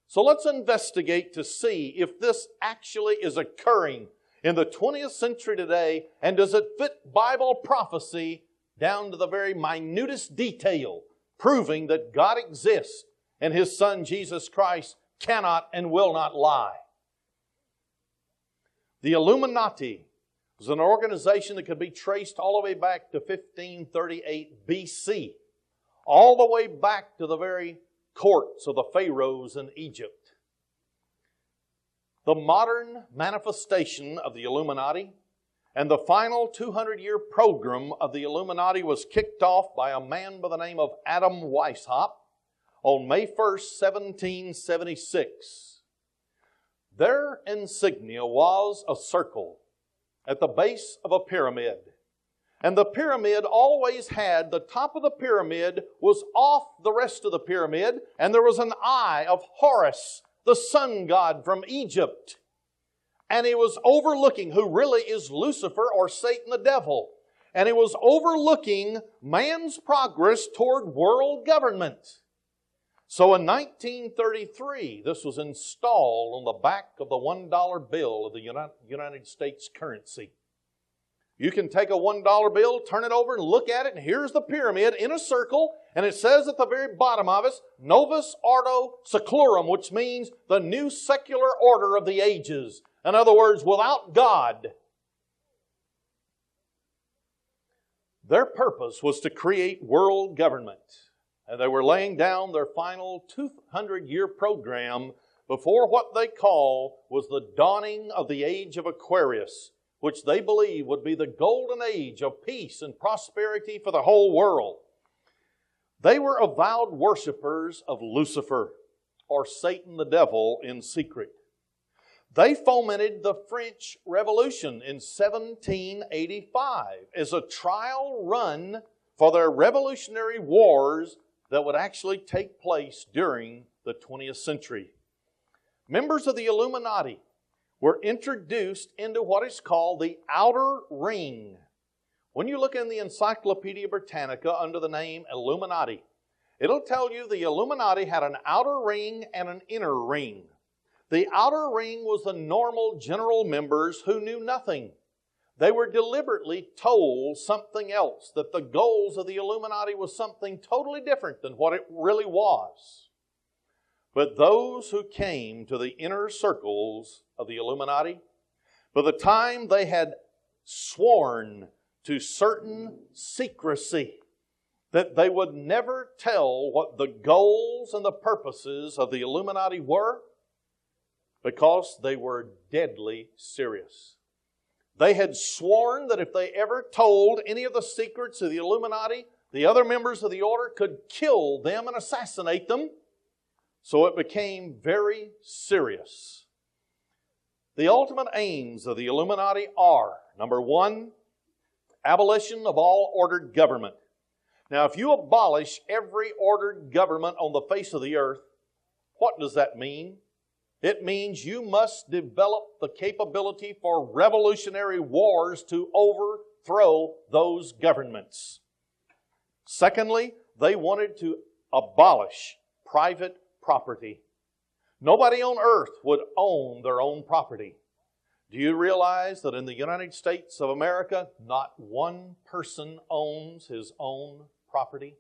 So let's investigate to see if this actually is occurring in the 20th century today, and does it fit Bible prophecy down to the very minutest detail, proving that God exists and His Son Jesus Christ cannot and will not lie. The Illuminati was an organization that could be traced all the way back to 1538 BC, all the way back to the very courts of the pharaohs in Egypt. The modern manifestation of the Illuminati and the final 200-year program of the Illuminati was kicked off by a man by the name of Adam Weishaupt on May 1st, 1776. Their insignia was a circle at the base of a pyramid. And the pyramid always had, the top of the pyramid was off the rest of the pyramid, and there was an eye of Horus, the sun god from Egypt. And he was overlooking, who really is Lucifer or Satan the devil. and it was overlooking man's progress toward world government. So in 1933, this was installed on the back of the $1 bill of the United States currency. You can take a $1 bill, turn it over and look at it, and here's the pyramid in a circle, and it says at the very bottom of it, Novus Ordo Seclorum, which means the new secular order of the ages. In other words, without God. Their purpose was to create world government. And they were laying down their final 200-year program before what they call was the dawning of the age of Aquarius, which they believe would be the golden age of peace and prosperity for the whole world. They were avowed worshipers of Lucifer, or Satan the devil, in secret. They fomented the French Revolution in 1785 as a trial run for their revolutionary wars that would actually take place during the 20th century. Members of the Illuminati were introduced into what is called the Outer Ring. When you look in the Encyclopedia Britannica under the name Illuminati, it'll tell you the Illuminati had an outer ring and an inner ring. The outer ring was the normal general members who knew nothing. They were deliberately told something else, that the goals of the Illuminati was something totally different than what it really was. But those who came to the inner circles of the Illuminati, by the time they had sworn to certain secrecy, that they would never tell what the goals and the purposes of the Illuminati were, because they were deadly serious. They had sworn that if they ever told any of the secrets of the Illuminati, the other members of the order could kill them and assassinate them. So it became very serious. The ultimate aims of the Illuminati are, number one, abolition of all ordered government. Now, if you abolish every ordered government on the face of the earth, what does that mean? It means you must develop the capability for revolutionary wars to overthrow those governments. Secondly, they wanted to abolish private property. Nobody on earth would own their own property. Do you realize that in the United States of America, not one person owns his own property?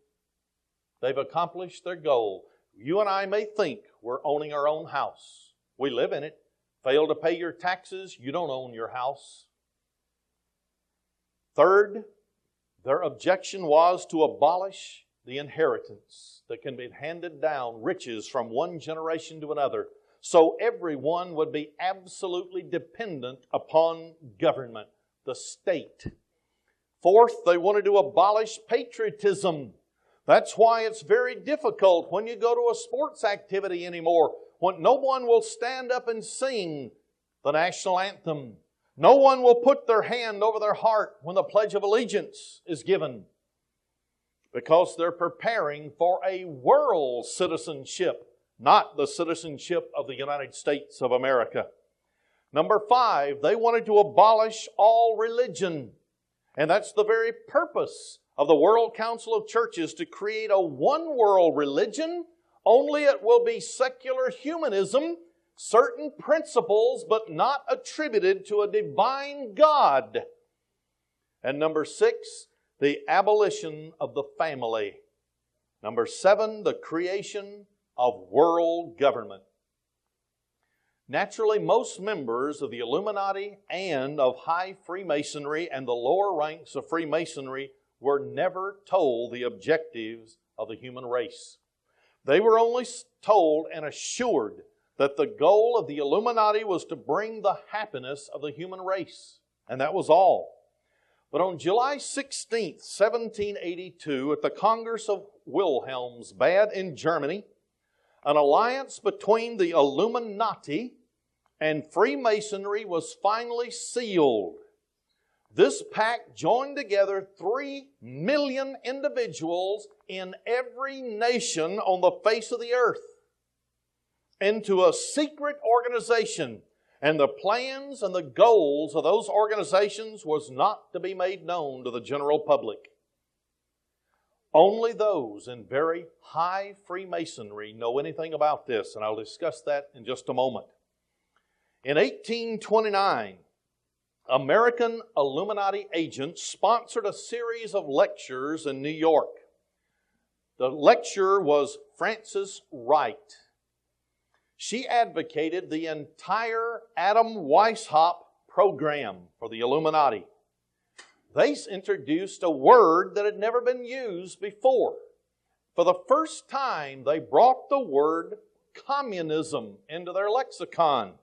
They've accomplished their goal. You and I may think we're owning our own house. We live in it. Fail to pay your taxes, you don't own your house. Third, their objection was to abolish the inheritance that can be handed down, riches from one generation to another, so everyone would be absolutely dependent upon government, the state. Fourth, they wanted to abolish patriotism. That's why it's very difficult when you go to a sports activity anymore, when no one will stand up and sing the national anthem. No one will put their hand over their heart when the Pledge of Allegiance is given, because they're preparing for a world citizenship, not the citizenship of the United States of America. Number 5, they wanted to abolish all religion. And that's the very purpose of the World Council of Churches, to create a one world religion, only it will be secular humanism, certain principles but not attributed to a divine God. And number 6, the abolition of the family. Number 7, the creation of world government. Naturally, most members of the Illuminati and of high Freemasonry and the lower ranks of Freemasonry were never told the objectives of the human race. They were only told and assured that the goal of the Illuminati was to bring the happiness of the human race. And that was all. But on July 16th, 1782, at the Congress of Wilhelmsbad in Germany, an alliance between the Illuminati and Freemasonry was finally sealed. This pact joined together 3 million individuals in every nation on the face of the earth into a secret organization. And the plans and the goals of those organizations was not to be made known to the general public. Only those in very high Freemasonry know anything about this, and I'll discuss that in just a moment. In 1829, American Illuminati agents sponsored a series of lectures in New York. The lecturer was Frances Wright. She advocated the entire Adam Weishaupt program for the Illuminati. They introduced a word that had never been used before. For the first time, they brought the word communism into their lexicon.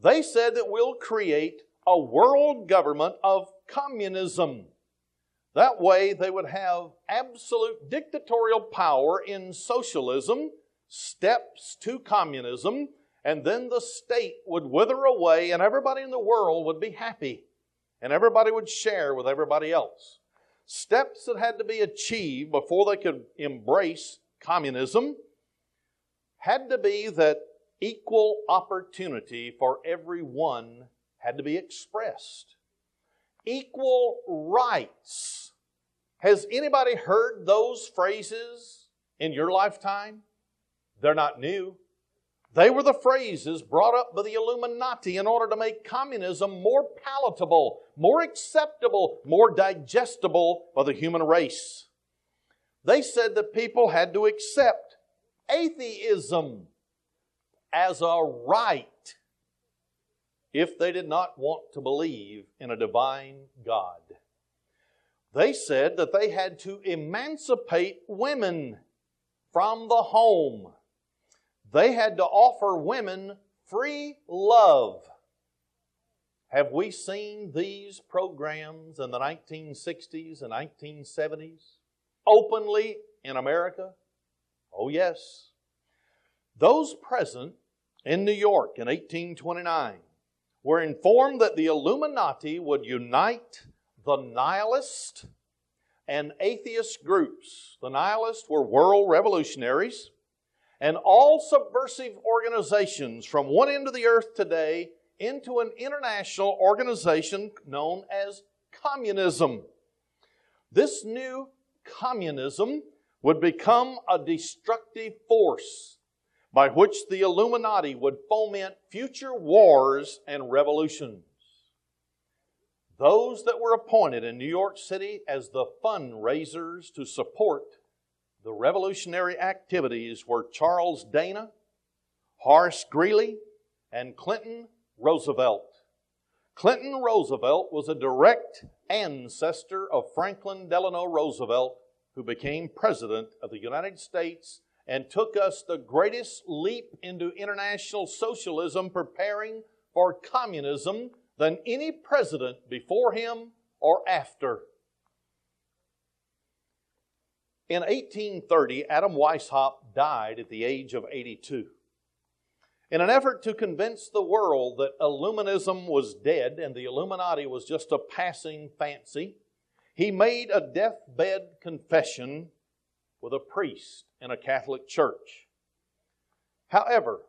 They said that we'll create a world government of communism. That way they would have absolute dictatorial power in socialism, steps to communism, and then the state would wither away and everybody in the world would be happy. And everybody would share with everybody else. Steps that had to be achieved before they could embrace communism had to be that equal opportunity for everyone had to be expressed. Equal rights. Has anybody heard those phrases in your lifetime? They're not new. They were the phrases brought up by the Illuminati in order to make communism more palatable, more acceptable, more digestible by the human race. They said that people had to accept atheism as a right if they did not want to believe in a divine God. They said that they had to emancipate women from the home. They had to offer women free love. Have we seen these programs in the 1960s and 1970s openly in America? Oh yes. Those present in New York in 1829 were informed that the Illuminati would unite the nihilist and atheist groups. The nihilists were world revolutionaries. And all subversive organizations from one end of the earth today into an international organization known as communism. This new communism would become a destructive force by which the Illuminati would foment future wars and revolutions. Those that were appointed in New York City as the fundraisers to support the revolutionary activities were Charles Dana, Horace Greeley, and Clinton Roosevelt. Clinton Roosevelt was a direct ancestor of Franklin Delano Roosevelt, who became President of the United States and took us the greatest leap into international socialism, preparing for communism than any president before him or after. In 1830, Adam Weishaupt died at the age of 82. In an effort to convince the world that Illuminism was dead and the Illuminati was just a passing fancy, he made a deathbed confession with a priest in a Catholic church. However,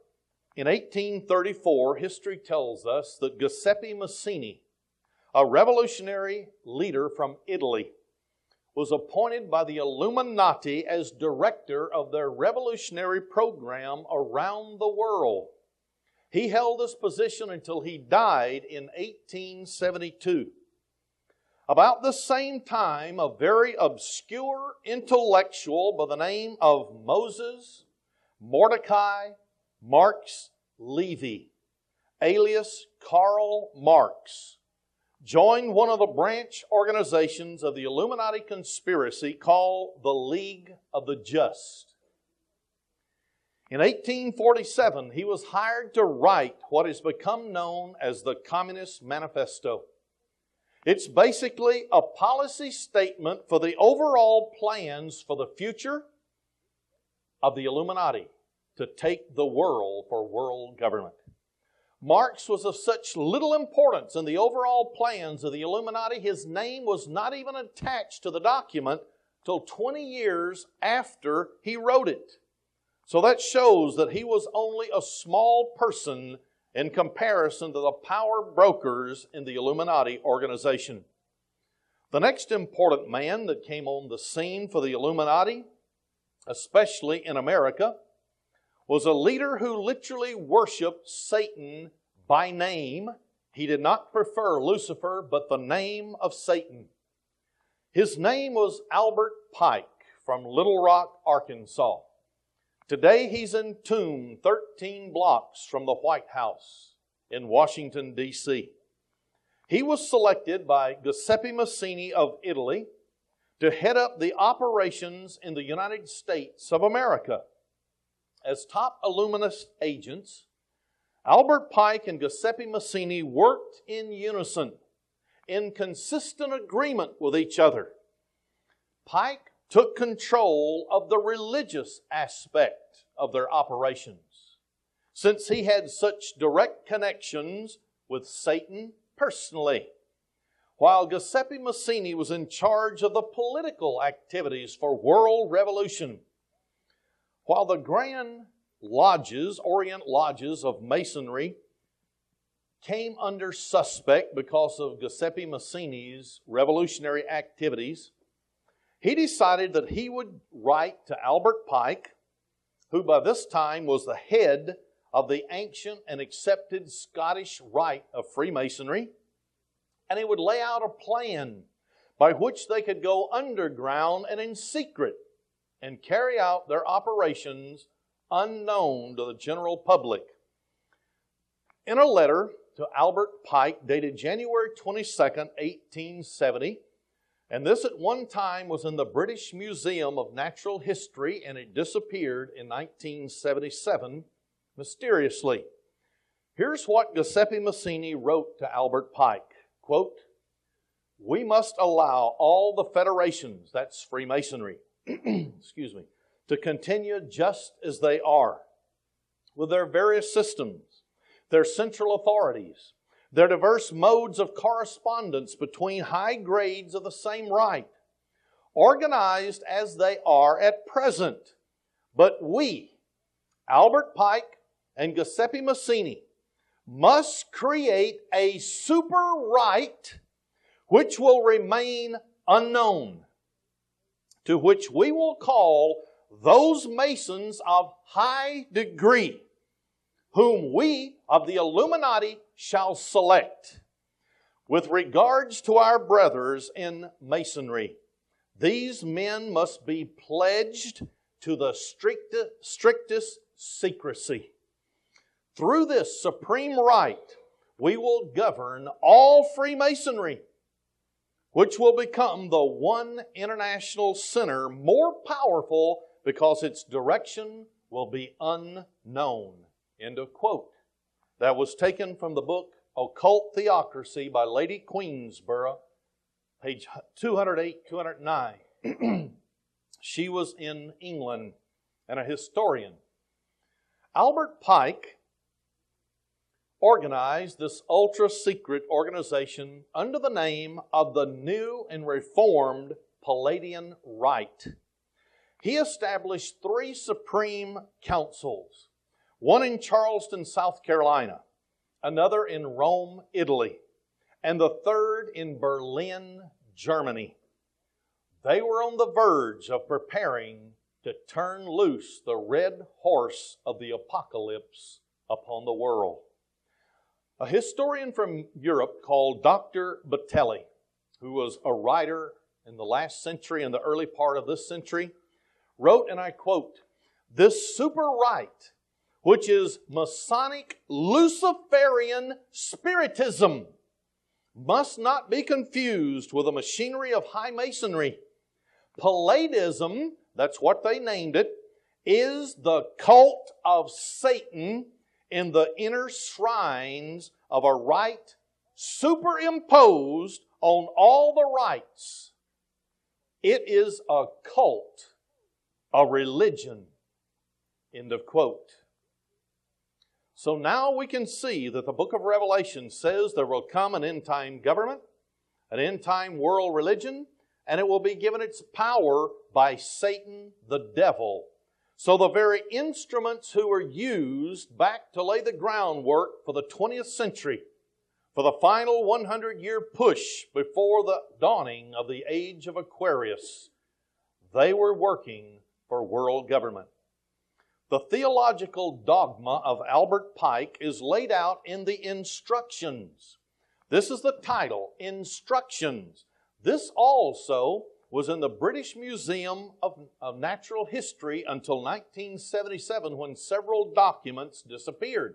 in 1834, history tells us that Giuseppe Mazzini, a revolutionary leader from Italy, was appointed by the Illuminati as director of their revolutionary program around the world. He held this position until he died in 1872. About the same time, a very obscure intellectual by the name of Moses Mordecai Marx Levy, alias Karl Marx, joined one of the branch organizations of the Illuminati conspiracy called the League of the Just. In 1847, he was hired to write what has become known as the Communist Manifesto. It's basically a policy statement for the overall plans for the future of the Illuminati to take the world for world government. Marx was of such little importance in the overall plans of the Illuminati, his name was not even attached to the document till 20 years after he wrote it. So that shows that he was only a small person in comparison to the power brokers in the Illuminati organization. The next important man that came on the scene for the Illuminati, especially in America, was a leader who literally worshiped Satan by name. He did not prefer Lucifer, but the name of Satan. His name was Albert Pike from Little Rock, Arkansas. Today he's entombed 13 blocks from the White House in Washington, D.C. He was selected by Giuseppe Mazzini of Italy to head up the operations in the United States of America. As top Illuminist agents, Albert Pike and Giuseppe Mazzini worked in unison, in consistent agreement with each other. Pike took control of the religious aspect of their operations, since he had such direct connections with Satan personally, while Giuseppe Mazzini was in charge of the political activities for world revolution. While the grand lodges, Orient lodges of Masonry, came under suspect because of Giuseppe Mazzini's revolutionary activities, he decided that he would write to Albert Pike, who by this time was the head of the ancient and accepted Scottish rite of Freemasonry, and he would lay out a plan by which they could go underground and in secret and carry out their operations unknown to the general public. In a letter to Albert Pike dated January 22nd, 1870, and this at one time was in the British Museum of Natural History, and it disappeared in 1977 mysteriously. Here's what Giuseppe Mazzini wrote to Albert Pike, quote, "We must allow all the federations," that's Freemasonry, excuse me, "to continue just as they are, with their various systems, their central authorities, their diverse modes of correspondence between high grades of the same rite, organized as they are at present. But we, Albert Pike and Giuseppe Mazzini, must create a super rite which will remain unknown, to which we will call those Masons of high degree, whom we of the Illuminati shall select. With regards to our brothers in Masonry, these men must be pledged to the strictest secrecy. Through this supreme rite, we will govern all Freemasonry, which will become the one international center more powerful because its direction will be unknown." End of quote. That was taken from the book Occult Theocracy by Lady Queensborough, page 208, 209. She was in England and a historian. Albert Pike organized this ultra-secret organization under the name of the New and Reformed Palladian Rite. He established 3 supreme councils, one in Charleston, South Carolina, another in Rome, Italy, and the third in Berlin, Germany. They were on the verge of preparing to turn loose the red horse of the apocalypse upon the world. A historian from Europe called Dr. Batelli, who was a writer in the last century and the early part of this century, wrote, and I quote, "This super rite, which is Masonic Luciferian Spiritism, must not be confused with the machinery of high Masonry. Palladism," that's what they named it, "is the cult of Satan in the inner shrines of a rite superimposed on all the rites. It is a cult, a religion." End of quote. So now we can see that the book of Revelation says there will come an end-time government, an end-time world religion, and it will be given its power by Satan the devil, So the very instruments who were used back to lay the groundwork for the 20th century, for the final 100-year push before the dawning of the age of Aquarius, they were working for world government. The theological dogma of Albert Pike is laid out in the Instructions. This is the title, Instructions. This also was in the British Museum of Natural History until 1977, when several documents disappeared.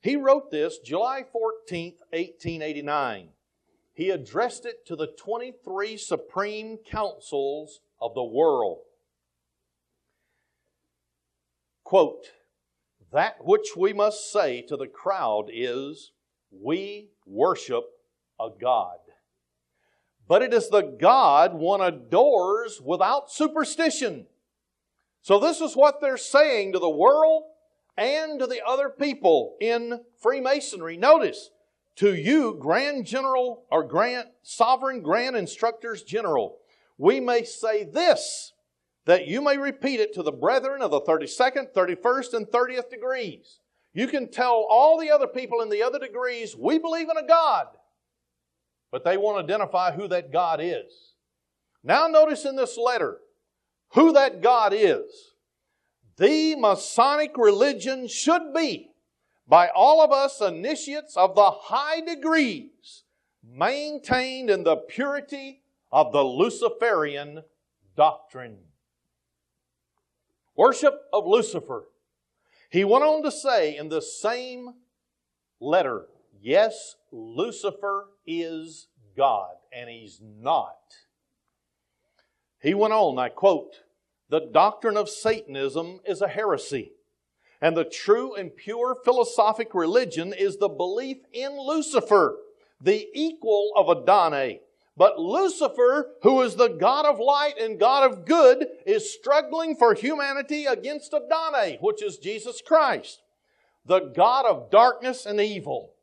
He wrote this July 14th, 1889. He addressed it to the 23 Supreme Councils of the world. Quote, "That which we must say to the crowd is, we worship a God. But it is the God one adores without superstition." So this is what they're saying to the world and to the other people in Freemasonry. Notice, to you, Grand General or Sovereign Grand Instructors General, we may say this, that you may repeat it to the brethren of the 32nd, 31st, and 30th degrees. You can tell all the other people in the other degrees, we believe in a God. But they won't identify who that God is. Now notice in this letter who that God is. The Masonic religion should be, by all of us initiates of the high degrees, maintained in the purity of the Luciferian doctrine. Worship of Lucifer. He went on to say in the same letter, yes, Lucifer is God, and He's not. He went on, I quote, "The doctrine of Satanism is a heresy, and the true and pure philosophic religion is the belief in Lucifer, the equal of Adonai. But Lucifer, who is the God of light and God of good, is struggling for humanity against Adonai, which is Jesus Christ, the God of darkness and evil."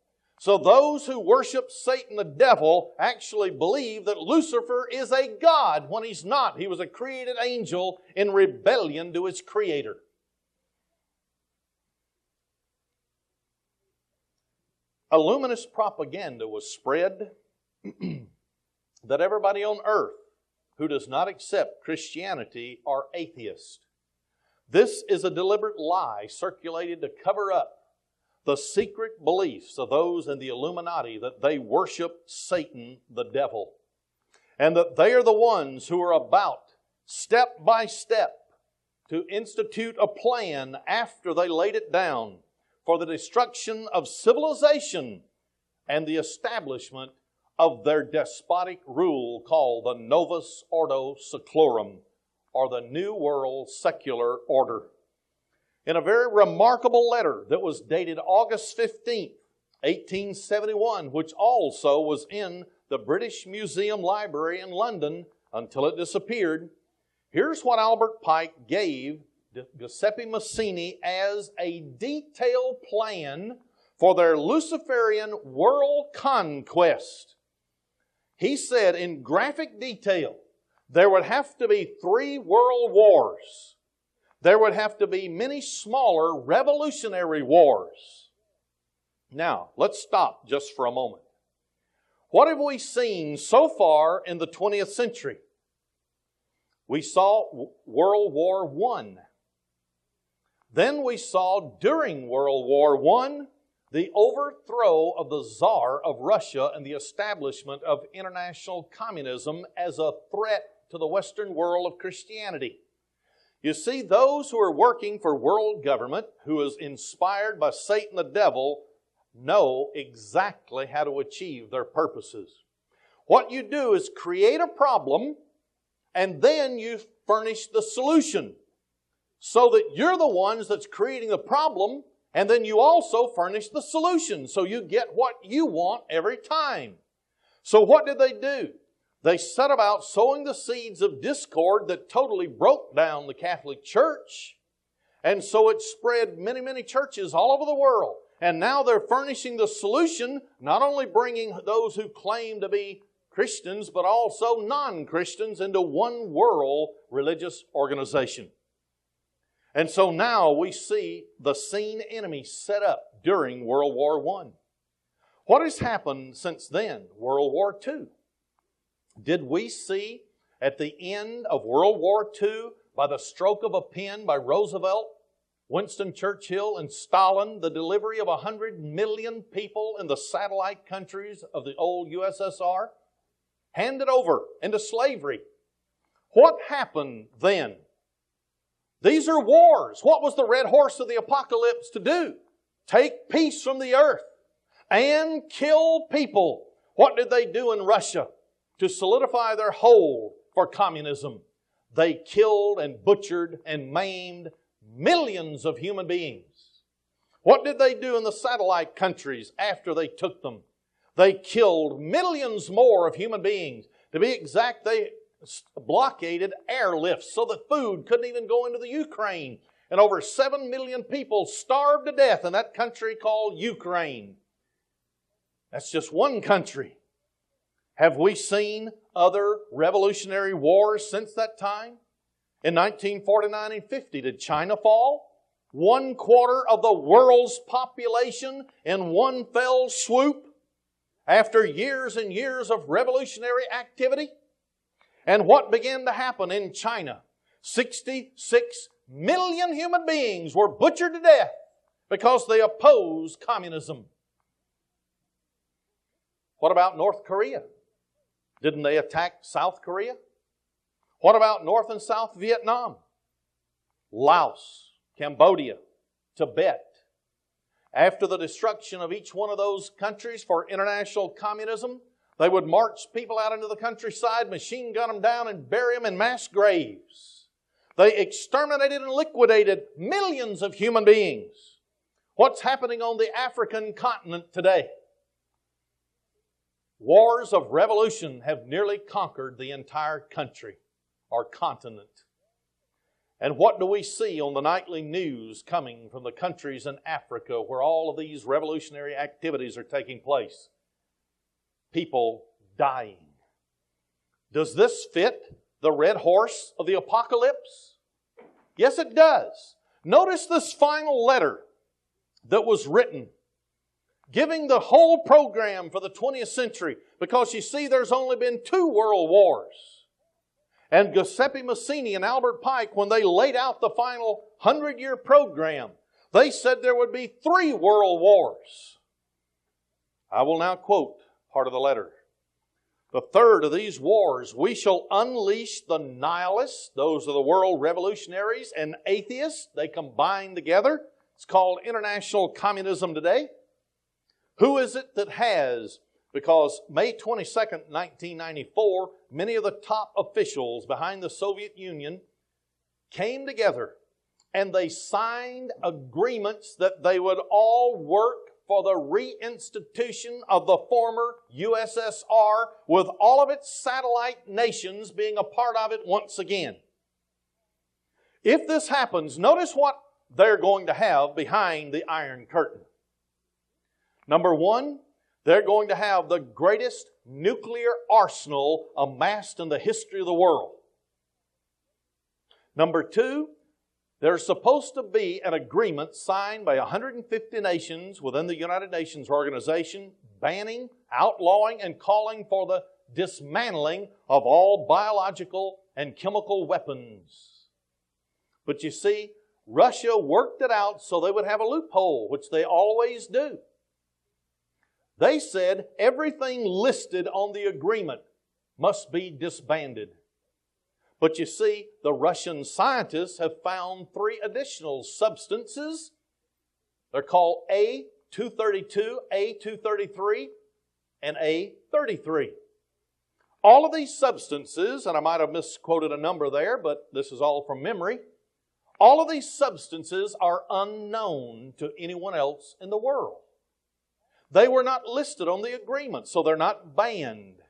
So those who worship Satan, the devil, actually believe that Lucifer is a God when he's not. He was a created angel in rebellion to his Creator. Illuminist propaganda was spread that everybody on earth who does not accept Christianity are atheists. This is a deliberate lie circulated to cover up the secret beliefs of those in the Illuminati that they worship Satan, the devil, and that they are the ones who are about, step by step, to institute a plan after they laid it down for the destruction of civilization and the establishment of their despotic rule called the Novus Ordo Seclorum, or the New World Secular Order. In a very remarkable letter that was dated August 15th, 1871, which also was in the British Museum Library in London until it disappeared, here's what Albert Pike gave Giuseppe Mazzini as a detailed plan for their Luciferian world conquest. He said in graphic detail, there would have to be 3 world wars. There would have to be many smaller revolutionary wars. Now, let's stop just for a moment. What have we seen so far in the 20th century? We saw World War I. Then we saw during World War I the overthrow of the Tsar of Russia and the establishment of international communism as a threat to the Western world of Christianity. You see, those who are working for world government, who is inspired by Satan the devil, know exactly how to achieve their purposes. What you do is create a problem, and then you furnish the solution, so that you're the ones that's creating the problem, and then you also furnish the solution, so you get what you want every time. So what did they do? They set about sowing the seeds of discord that totally broke down the Catholic Church. And so it spread many, many churches all over the world. And now they're furnishing the solution, not only bringing those who claim to be Christians, but also non-Christians into one world religious organization. And so now we see the seen enemy set up during World War I. What has happened since then? World War II. Did we see at the end of World War II, by the stroke of a pen by Roosevelt, Winston Churchill, and Stalin, the delivery of 100 million people in the satellite countries of the old USSR, handed over into slavery? What happened then? These are wars. What was the red horse of the apocalypse to do? Take peace from the earth and kill people. What did they do in Russia to solidify their hold for communism? They killed and butchered and maimed millions of human beings. What did they do in the satellite countries after they took them? They killed millions more of human beings. To be exact, they blockaded airlifts so that food couldn't even go into the Ukraine. And over 7 million people starved to death in that country called Ukraine. That's just one country. Have we seen other revolutionary wars since that time? In 1949 and 50, did China fall? 1/4 of the world's population in one fell swoop after years and years of revolutionary activity? And what began to happen in China? 66 million human beings were butchered to death because they opposed communism. What about North Korea? Didn't they attack South Korea? What about North and South Vietnam? Laos, Cambodia, Tibet. After the destruction of each one of those countries for international communism, they would march people out into the countryside, machine gun them down, and bury them in mass graves. They exterminated and liquidated millions of human beings. What's happening on the African continent today? Wars of revolution have nearly conquered the entire country or continent. And what do we see on the nightly news coming from the countries in Africa where all of these revolutionary activities are taking place? People dying. Does this fit the red horse of the apocalypse? Yes, it does. Notice this final letter that was written, giving the whole program for the 20th century, because you see there's only been 2 world wars. And Giuseppe Mazzini and Albert Pike, when they laid out the final 100-year program, they said there would be 3 world wars. I will now quote part of the letter. The third of these wars, we shall unleash the nihilists, those are the world revolutionaries, and atheists. They combine together. It's called international communism today. Who is it that has? Because May 22nd, 1994, many of the top officials behind the Soviet Union came together and they signed agreements that they would all work for the reinstitution of the former USSR, with all of its satellite nations being a part of it once again. If this happens, notice what they're going to have behind the Iron Curtain. Number 1, they're going to have the greatest nuclear arsenal amassed in the history of the world. Number 2, there's supposed to be an agreement signed by 150 nations within the United Nations organization banning, outlawing, and calling for the dismantling of all biological and chemical weapons. But you see, Russia worked it out so they would have a loophole, which they always do. They said everything listed on the agreement must be disbanded. But you see, the Russian scientists have found 3 additional substances. They're called A232, A233, and A33. All of these substances, and I might have misquoted a number there, but this is all from memory. All of these substances are unknown to anyone else in the world. They were not listed on the agreement, so they're not banned.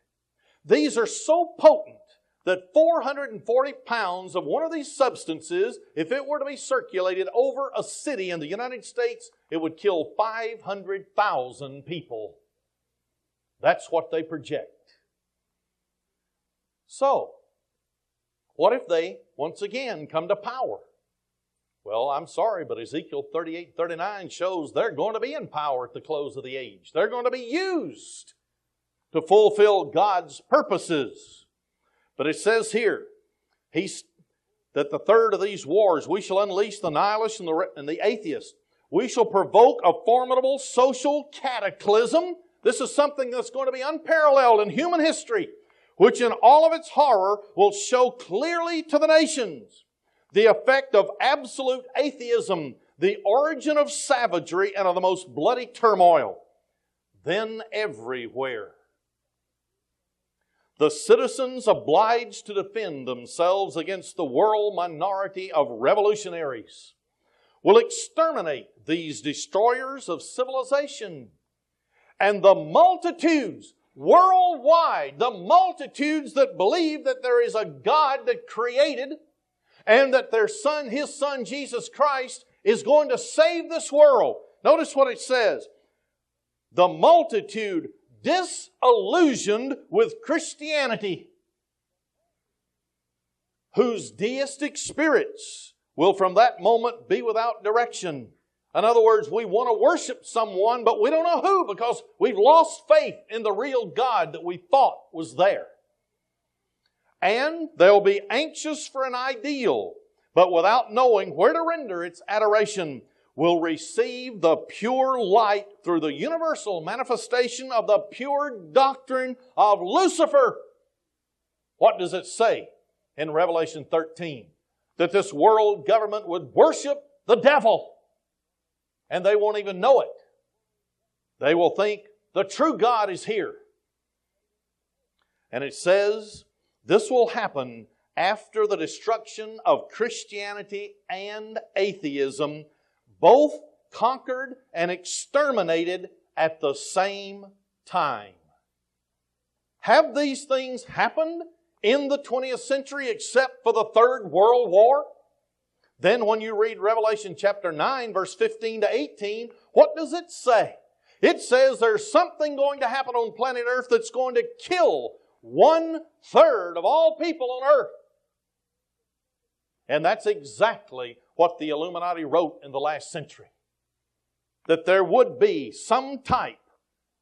These are so potent that 440 pounds of one of these substances, if it were to be circulated over a city in the United States, it would kill 500,000 people. That's what they project. So, what if they, once again, come to power? Well, I'm sorry, but Ezekiel 38:39 shows they're going to be in power at the close of the age. They're going to be used to fulfill God's purposes. But it says here, that the third of these wars, we shall unleash the nihilists and the atheists. We shall provoke a formidable social cataclysm. This is something that's going to be unparalleled in human history, which in all of its horror will show clearly to the nations the effect of absolute atheism, the origin of savagery, and of the most bloody turmoil. Then everywhere, the citizens obliged to defend themselves against the world minority of revolutionaries will exterminate these destroyers of civilization. And the multitudes worldwide, the multitudes that believe that there is a God that created and that their Son, His Son, Jesus Christ, is going to save this world. Notice what it says. The multitude disillusioned with Christianity, whose deistic spirits will from that moment be without direction. In other words, we want to worship someone, but we don't know who because we've lost faith in the real God that we thought was there. And they'll be anxious for an ideal, but without knowing where to render its adoration, will receive the pure light through the universal manifestation of the pure doctrine of Lucifer. What does it say in Revelation 13? That this world government would worship the devil. And they won't even know it. They will think the true God is here. And it says this will happen after the destruction of Christianity and atheism, both conquered and exterminated at the same time. Have these things happened in the 20th century except for the Third World War? Then when you read Revelation chapter 9, verse 15 to 18, what does it say? It says there's something going to happen on planet Earth that's going to kill 1/3 of all people on Earth. And that's exactly what the Illuminati wrote in the last century. That there would be some type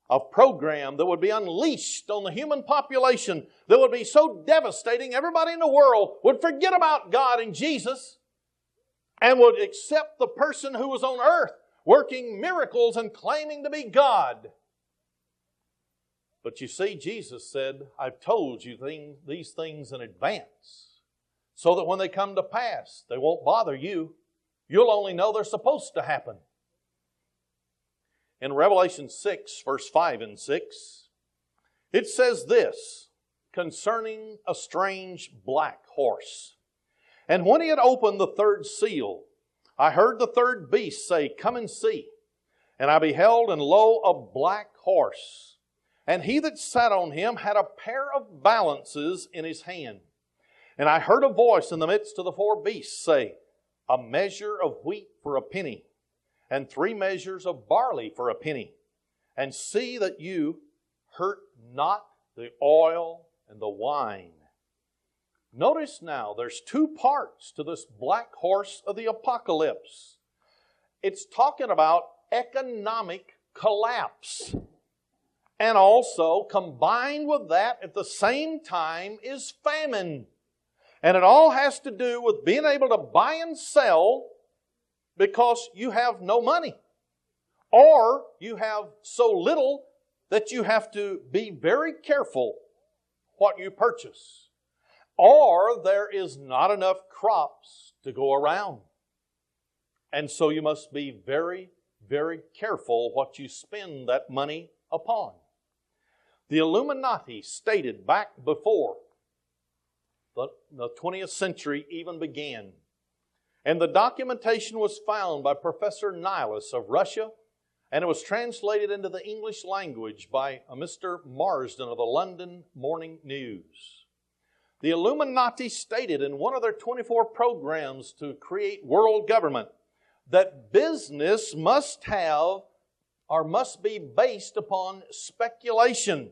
of program that would be unleashed on the human population that would be so devastating everybody in the world would forget about God and Jesus and would accept the person who was on earth working miracles and claiming to be God. But you see, Jesus said, I've told you these things in advance so that when they come to pass, they won't bother you. You'll only know they're supposed to happen. In Revelation 6, verse 5 and 6, it says this concerning a strange black horse. And when he had opened the third seal, I heard the third beast say, Come and see. And I beheld, and lo, a black horse. And he that sat on him had a pair of balances in his hand. And I heard a voice in the midst of the four beasts say, A measure of wheat for a penny, and 3 measures of barley for a penny. And see that you hurt not the oil and the wine. Notice now, there's 2 parts to this black horse of the apocalypse. It's talking about economic collapse. And also, combined with that at the same time is famine. And it all has to do with being able to buy and sell because you have no money. Or you have so little that you have to be very careful what you purchase. Or there is not enough crops to go around. And so you must be very, very careful what you spend that money upon. The Illuminati stated back before the 20th century even began. And the documentation was found by Professor Nihilus of Russia, and it was translated into the English language by Mr. Marsden of the London Morning News. The Illuminati stated in one of their 24 programs to create world government that business must have or must be based upon speculation.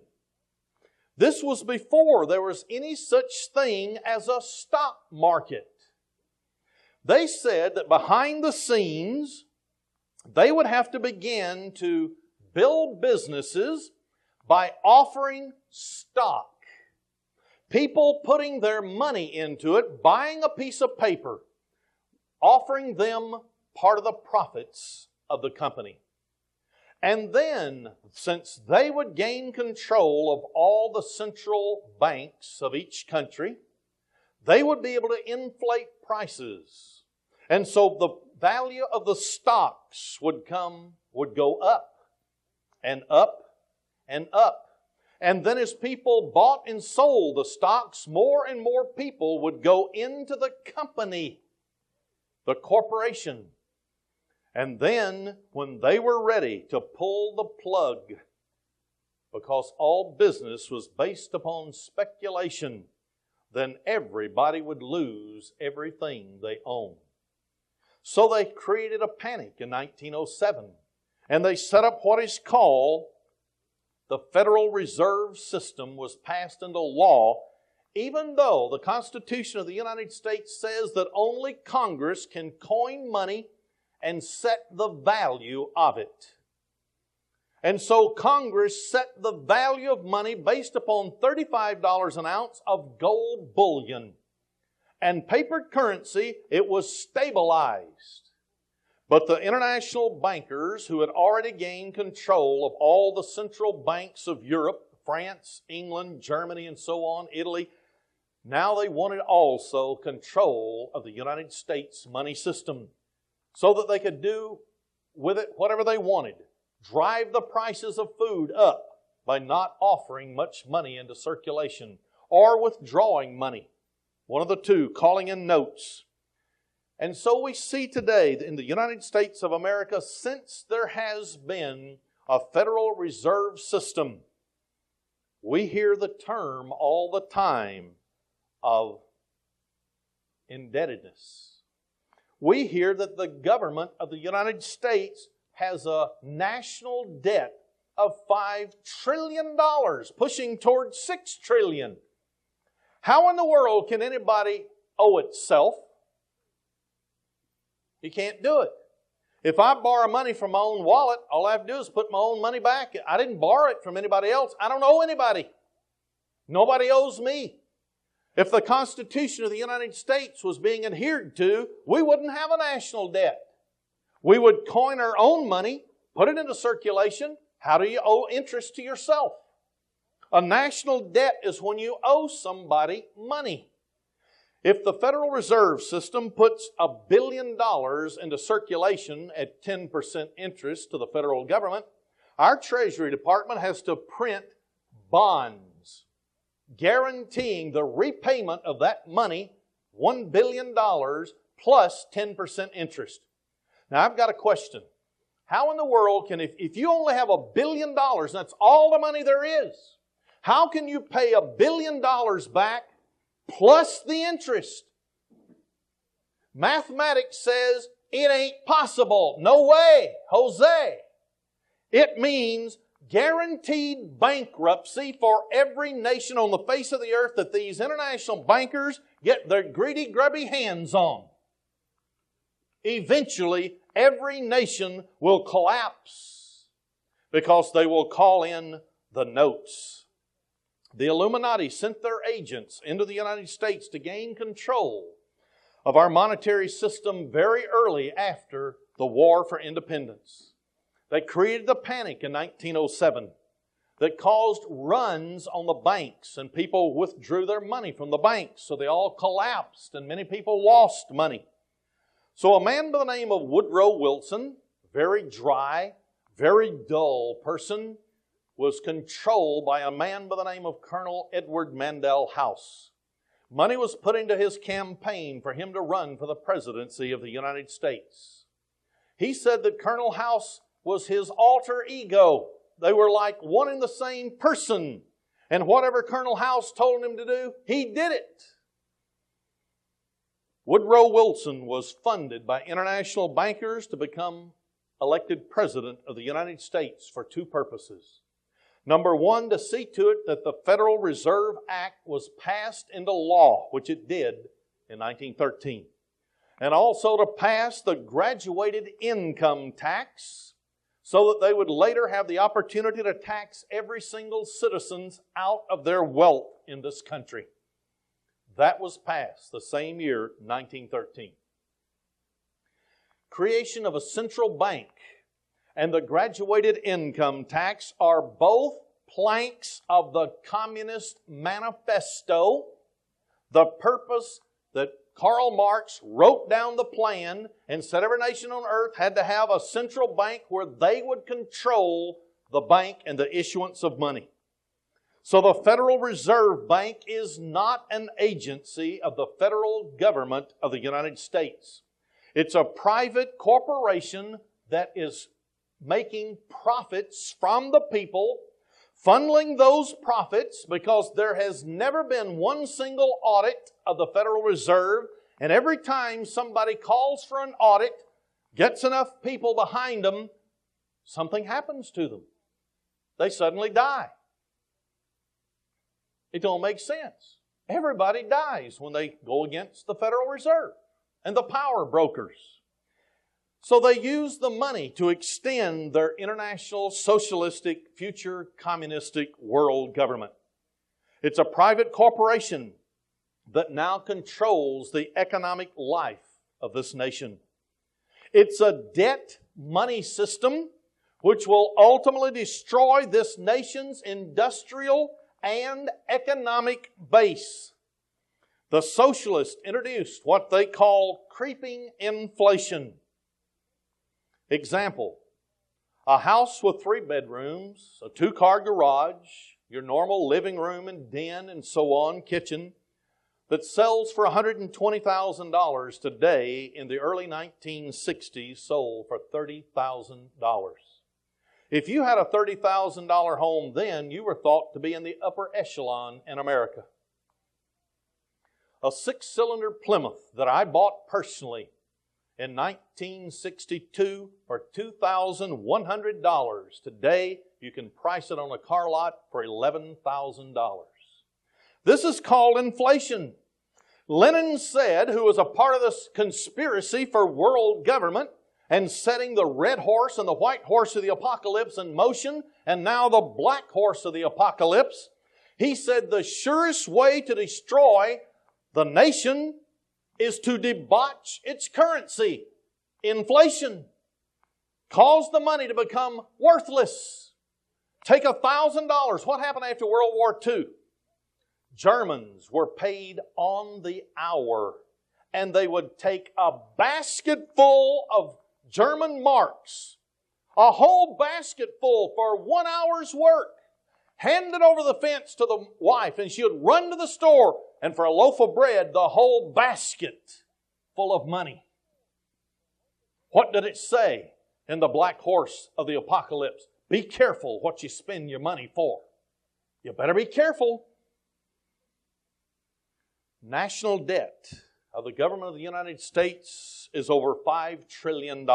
This was before there was any such thing as a stock market. They said that behind the scenes, they would have to begin to build businesses by offering stock. People putting their money into it, buying a piece of paper, offering them part of the profits of the company. And then, since they would gain control of all the central banks of each country, they would be able to inflate prices. And so the value of the stocks would go up and up and up. And then as people bought and sold the stocks, more and more people would go into the company, the corporation. And then when they were ready to pull the plug, because all business was based upon speculation, then everybody would lose everything they owned. So they created a panic in 1907, and they set up what is called the Federal Reserve System. Was passed into law, even though the Constitution of the United States says that only Congress can coin money and set the value of it. And so Congress set the value of money based upon $35 an ounce of gold bullion. And paper currency, it was stabilized. But the international bankers who had already gained control of all the central banks of Europe, France, England, Germany, and so on, Italy, now they wanted also control of the United States money system so that they could do with it whatever they wanted. Drive the prices of food up by not offering much money into circulation or withdrawing money. One of the two, calling in notes. And so we see today in the United States of America, since there has been a Federal Reserve System, we hear the term all the time of indebtedness. We hear that the government of the United States has a national debt of $5 trillion, pushing towards $6 trillion. How in the world can anybody owe itself? You can't do it. If I borrow money from my own wallet, all I have to do is put my own money back. I didn't borrow it from anybody else. I don't owe anybody. Nobody owes me. If the Constitution of the United States was being adhered to, we wouldn't have a national debt. We would coin our own money, put it into circulation. How do you owe interest to yourself? A national debt is when you owe somebody money. If the Federal Reserve System puts $1 billion into circulation at 10% interest to the federal government, our Treasury Department has to print bonds guaranteeing the repayment of that money, $1 billion plus 10% interest. Now I've got a question. How in the world can, if you only have $1 billion, that's all the money there is, how can you pay $1 billion back plus the interest? Mathematics says it ain't possible. No way, Jose. It means guaranteed bankruptcy for every nation on the face of the earth that these international bankers get their greedy, grubby hands on. Eventually, every nation will collapse because they will call in the notes. The Illuminati sent their agents into the United States to gain control of our monetary system very early after the War for Independence. They created the panic in 1907 that caused runs on the banks, and people withdrew their money from the banks, so they all collapsed and many people lost money. So a man by the name of Woodrow Wilson, very dry, very dull person, was controlled by a man by the name of Colonel Edward Mandell House. Money was put into his campaign for him to run for the presidency of the United States. He said that Colonel House was his alter ego. They were like one and the same person. And whatever Colonel House told him to do, he did it. Woodrow Wilson was funded by international bankers to become elected President of the United States for two purposes. Number one, to see to it that the Federal Reserve Act was passed into law, which it did in 1913. and also to pass the graduated income tax so that they would later have the opportunity to tax every single citizen out of their wealth in this country. That was passed the same year, 1913. Creation of a central bank and the graduated income tax are both planks of the Communist Manifesto, the purpose that Karl Marx wrote down the plan and said every nation on earth had to have a central bank where they would control the bank and the issuance of money. So the Federal Reserve Bank is not an agency of the federal government of the United States. It's a private corporation that is making profits from the people, funneling those profits, because there has never been one single audit of the Federal Reserve, and every time somebody calls for an audit, gets enough people behind them, something happens to them. They suddenly die. It don't make sense. Everybody dies when they go against the Federal Reserve and the power brokers. So they use the money to extend their international socialistic, future communistic world government. It's a private corporation that now controls the economic life of this nation. It's a debt money system which will ultimately destroy this nation's industrial and economic base. The socialists introduced what they call creeping inflation. Example, a house with 3 bedrooms, a 2-car garage, your normal living room and den and so on, kitchen, that sells for $120,000 today, in the early 1960s sold for $30,000. If you had a $30,000 home then, you were thought to be in the upper echelon in America. A 6-cylinder Plymouth that I bought personally in 1962 for $2,100. Today, you can price it on a car lot for $11,000. This is called inflation. Lenin said, who was a part of this conspiracy for world government and setting the red horse and the white horse of the apocalypse in motion, and now the black horse of the apocalypse, he said the surest way to destroy the nation is to debauch its currency, inflation. Cause the money to become worthless. Take $1,000. What happened after World War II? Germans were paid on the hour, and they would take a basket full of German marks, a whole basket full for 1 hour's work, hand it over the fence to the wife, and she would run to the store, and for a loaf of bread, the whole basket full of money. What did it say in the black horse of the apocalypse? Be careful what you spend your money for. You better be careful. National debt of the government of the United States is over $5 trillion.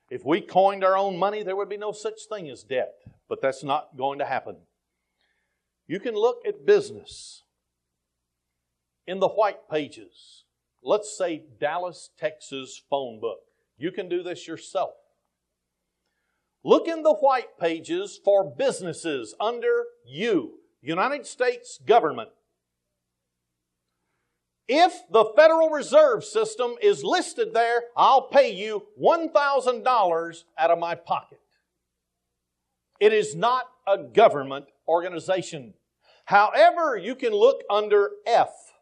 If we coined our own money, there would be no such thing as debt. But that's not going to happen. You can look at business in the white pages. Let's say Dallas, Texas phone book. You can do this yourself. Look in the white pages for businesses under you, United States government. If the Federal Reserve System is listed there, I'll pay you $1,000 out of my pocket. It is not a government organization. However, you can look under F,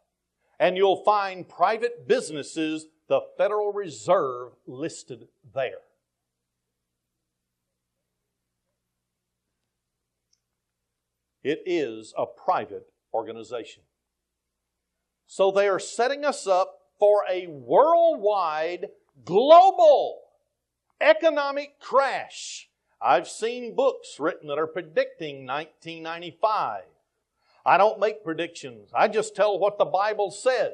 and you'll find private businesses, the Federal Reserve listed there. It is a private organization. So they are setting us up for a worldwide, global economic crash. I've seen books written that are predicting 1995. I don't make predictions. I just tell what the Bible says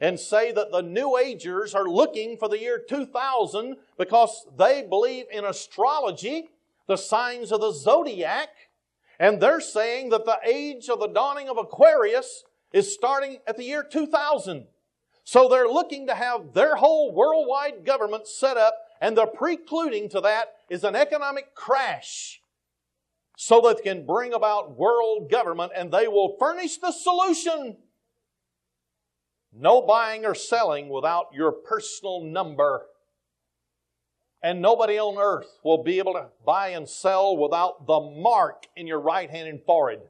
and say that the New Agers are looking for the year 2000 because they believe in astrology, the signs of the zodiac, and they're saying that the age of the dawning of Aquarius is starting at the year 2000. So they're looking to have their whole worldwide government set up, and the precluding to that is an economic crash so that they can bring about world government, and they will furnish the solution. No buying or selling without your personal number. And nobody on earth will be able to buy and sell without the mark in your right hand and forehead.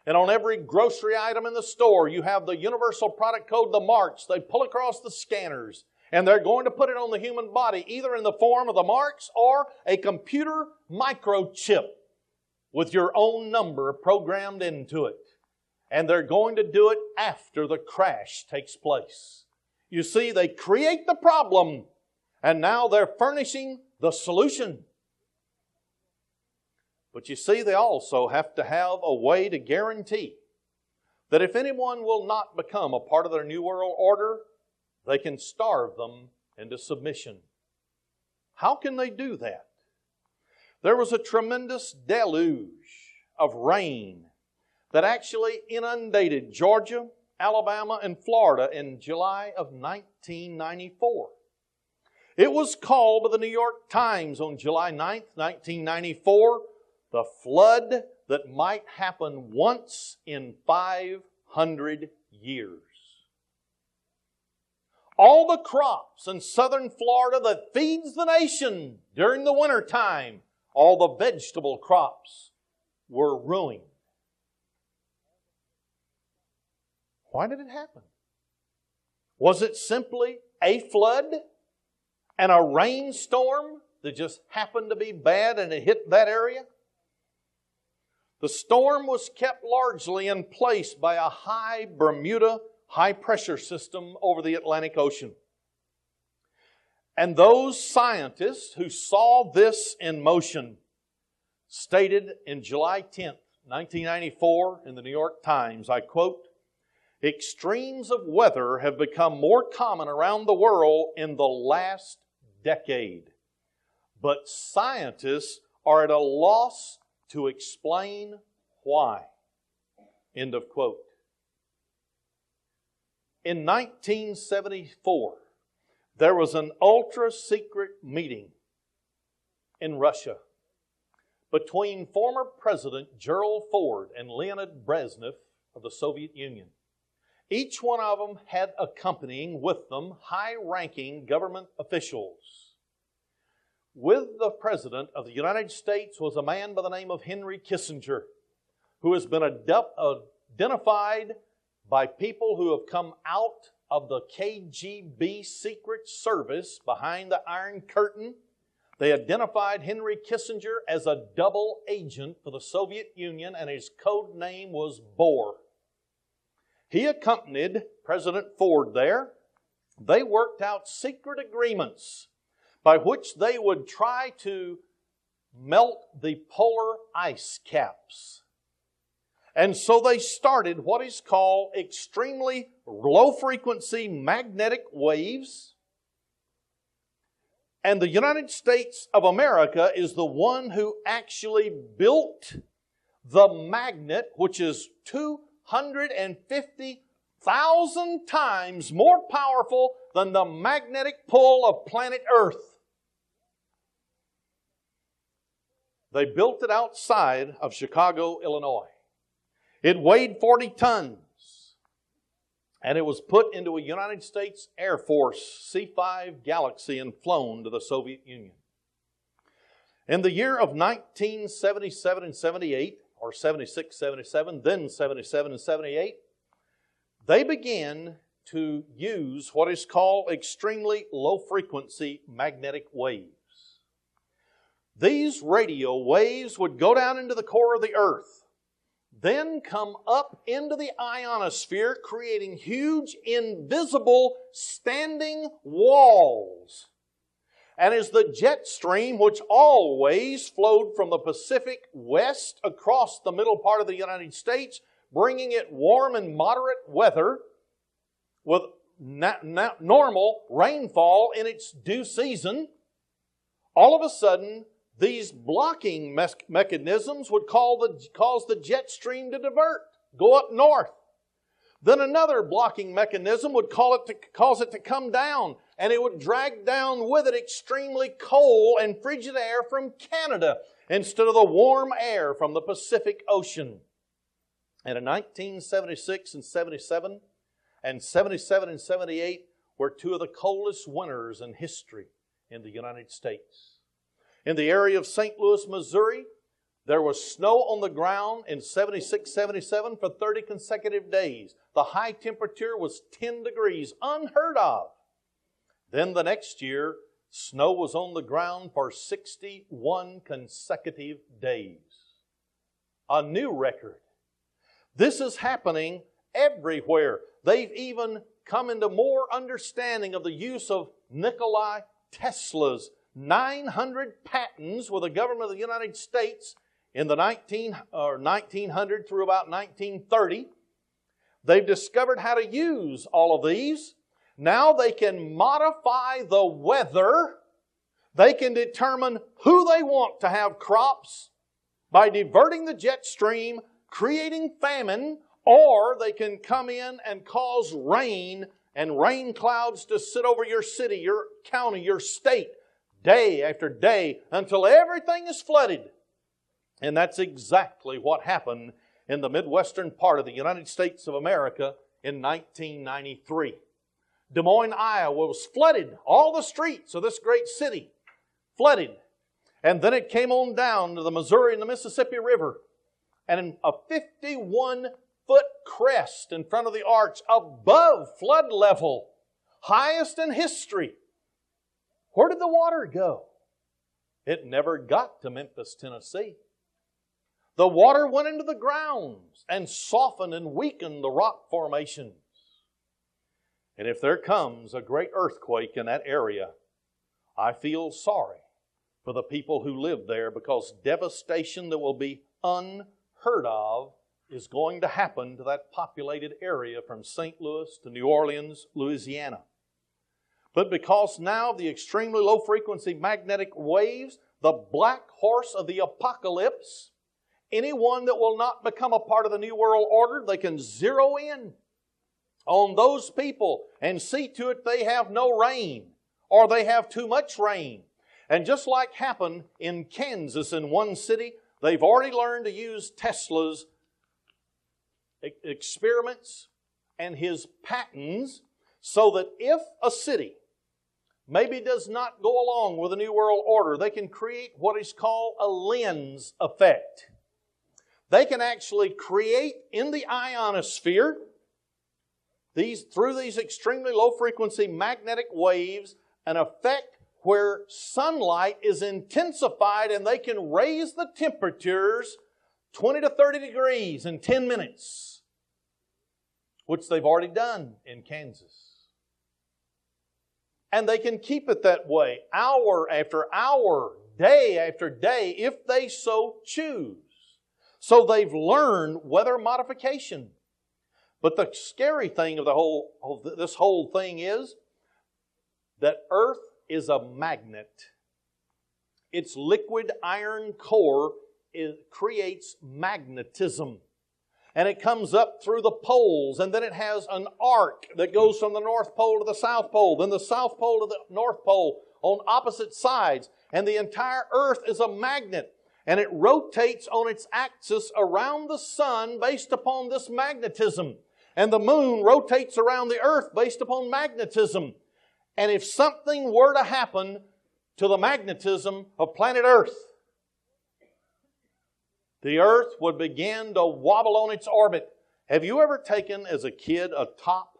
And on every grocery item in the store, you have the universal product code, the marks. They pull across the scanners. And they're going to put it on the human body, either in the form of the marks or a computer microchip with your own number programmed into it. And they're going to do it after the crash takes place. You see, they create the problem, and now they're furnishing the solution. But you see, they also have to have a way to guarantee that if anyone will not become a part of their New World Order, they can starve them into submission. How can they do that? There was a tremendous deluge of rain that actually inundated Georgia, Alabama, and Florida in July of 1994. It was called by the New York Times on July 9th, 1994, the flood that might happen once in 500 years. All the crops in southern Florida that feeds the nation during the winter time, all the vegetable crops were ruined. Why did it happen? Was it simply a flood and a rainstorm that just happened to be bad and it hit that area? The storm was kept largely in place by a high Bermuda high-pressure system over the Atlantic Ocean. And those scientists who saw this in motion stated in July 10th, 1994 in the New York Times, I quote, "Extremes of weather have become more common around the world in the last decade, but scientists are at a loss to explain why." End of quote. In 1974, there was an ultra-secret meeting in Russia between former President Gerald Ford and Leonid Brezhnev of the Soviet Union. Each one of them had accompanying with them high-ranking government officials. With the President of the United States was a man by the name of Henry Kissinger, who has been identified by people who have come out of the KGB Secret Service behind the Iron Curtain. They identified Henry Kissinger as a double agent for the Soviet Union, and his code name was Bohr. He accompanied President Ford there. They worked out secret agreements by which they would try to melt the polar ice caps. And so they started what is called extremely low-frequency magnetic waves. And the United States of America is the one who actually built the magnet, which is 250,000 times more powerful than the magnetic pull of planet Earth. They built it outside of Chicago, Illinois. It weighed 40 tons, and it was put into a United States Air Force C-5 Galaxy and flown to the Soviet Union. In the year of 1977 and 78, or 76, 77, then 77 and 78, they began to use what is called extremely low-frequency magnetic waves. These radio waves would go down into the core of the earth, then come up into the ionosphere, creating huge, invisible, standing walls. And as the jet stream, which always flowed from the Pacific West across the middle part of the United States, bringing it warm and moderate weather with normal rainfall in its due season, all of a sudden, these blocking mechanisms would cause the jet stream to divert, go up north. Then another blocking mechanism would cause it to come down, and it would drag down with it extremely cold and frigid air from Canada instead of the warm air from the Pacific Ocean. And in 1976 and 77, and 77 and 78 were two of the coldest winters in history in the United States. In the area of St. Louis, Missouri, there was snow on the ground in 76, 77 for 30 consecutive days. The high temperature was 10 degrees, unheard of. Then the next year, snow was on the ground for 61 consecutive days. A new record. This is happening everywhere. They've even come into more understanding of the use of Nikola Tesla's 900 patents with the government of the United States in the 1900 through about 1930. They've discovered how to use all of these. Now they can modify the weather. They can determine who they want to have crops by diverting the jet stream, creating famine, or they can come in and cause rain and rain clouds to sit over your city, your county, your state, day after day until everything is flooded. And that's exactly what happened in the Midwestern part of the United States of America in 1993. Des Moines, Iowa was flooded. All the streets of this great city flooded. And then it came on down to the Missouri and the Mississippi River. And a 51-foot crest in front of the arch above flood level, highest in history. Where did the water go? It never got to Memphis, Tennessee. The water went into the grounds and softened and weakened the rock formations. And if there comes a great earthquake in that area, I feel sorry for the people who live there, because devastation that will be unheard of is going to happen to that populated area from St. Louis to New Orleans, Louisiana. But because now the extremely low frequency magnetic waves, the black horse of the apocalypse, anyone that will not become a part of the New World Order, they can zero in on those people and see to it they have no rain, or they have too much rain. And just like happened in Kansas in one city, they've already learned to use Tesla's experiments and his patents so that if a city maybe does not go along with the New World Order, they can create what is called a lens effect. They can actually create in the ionosphere, through these extremely low frequency magnetic waves, an effect where sunlight is intensified and they can raise the temperatures 20 to 30 degrees in 10 minutes, which they've already done in Kansas. And they can keep it that way hour after hour, day after day, if they so choose. So they've learned weather modification. But the scary thing of this whole thing is that Earth is a magnet. Its liquid iron core creates magnetism. And it comes up through the poles, and then it has an arc that goes from the North Pole to the South Pole, then the South Pole to the North Pole on opposite sides. And the entire Earth is a magnet. And it rotates on its axis around the sun based upon this magnetism. And the moon rotates around the earth based upon magnetism. And if something were to happen to the magnetism of planet Earth, the earth would begin to wobble on its orbit. Have you ever taken as a kid a top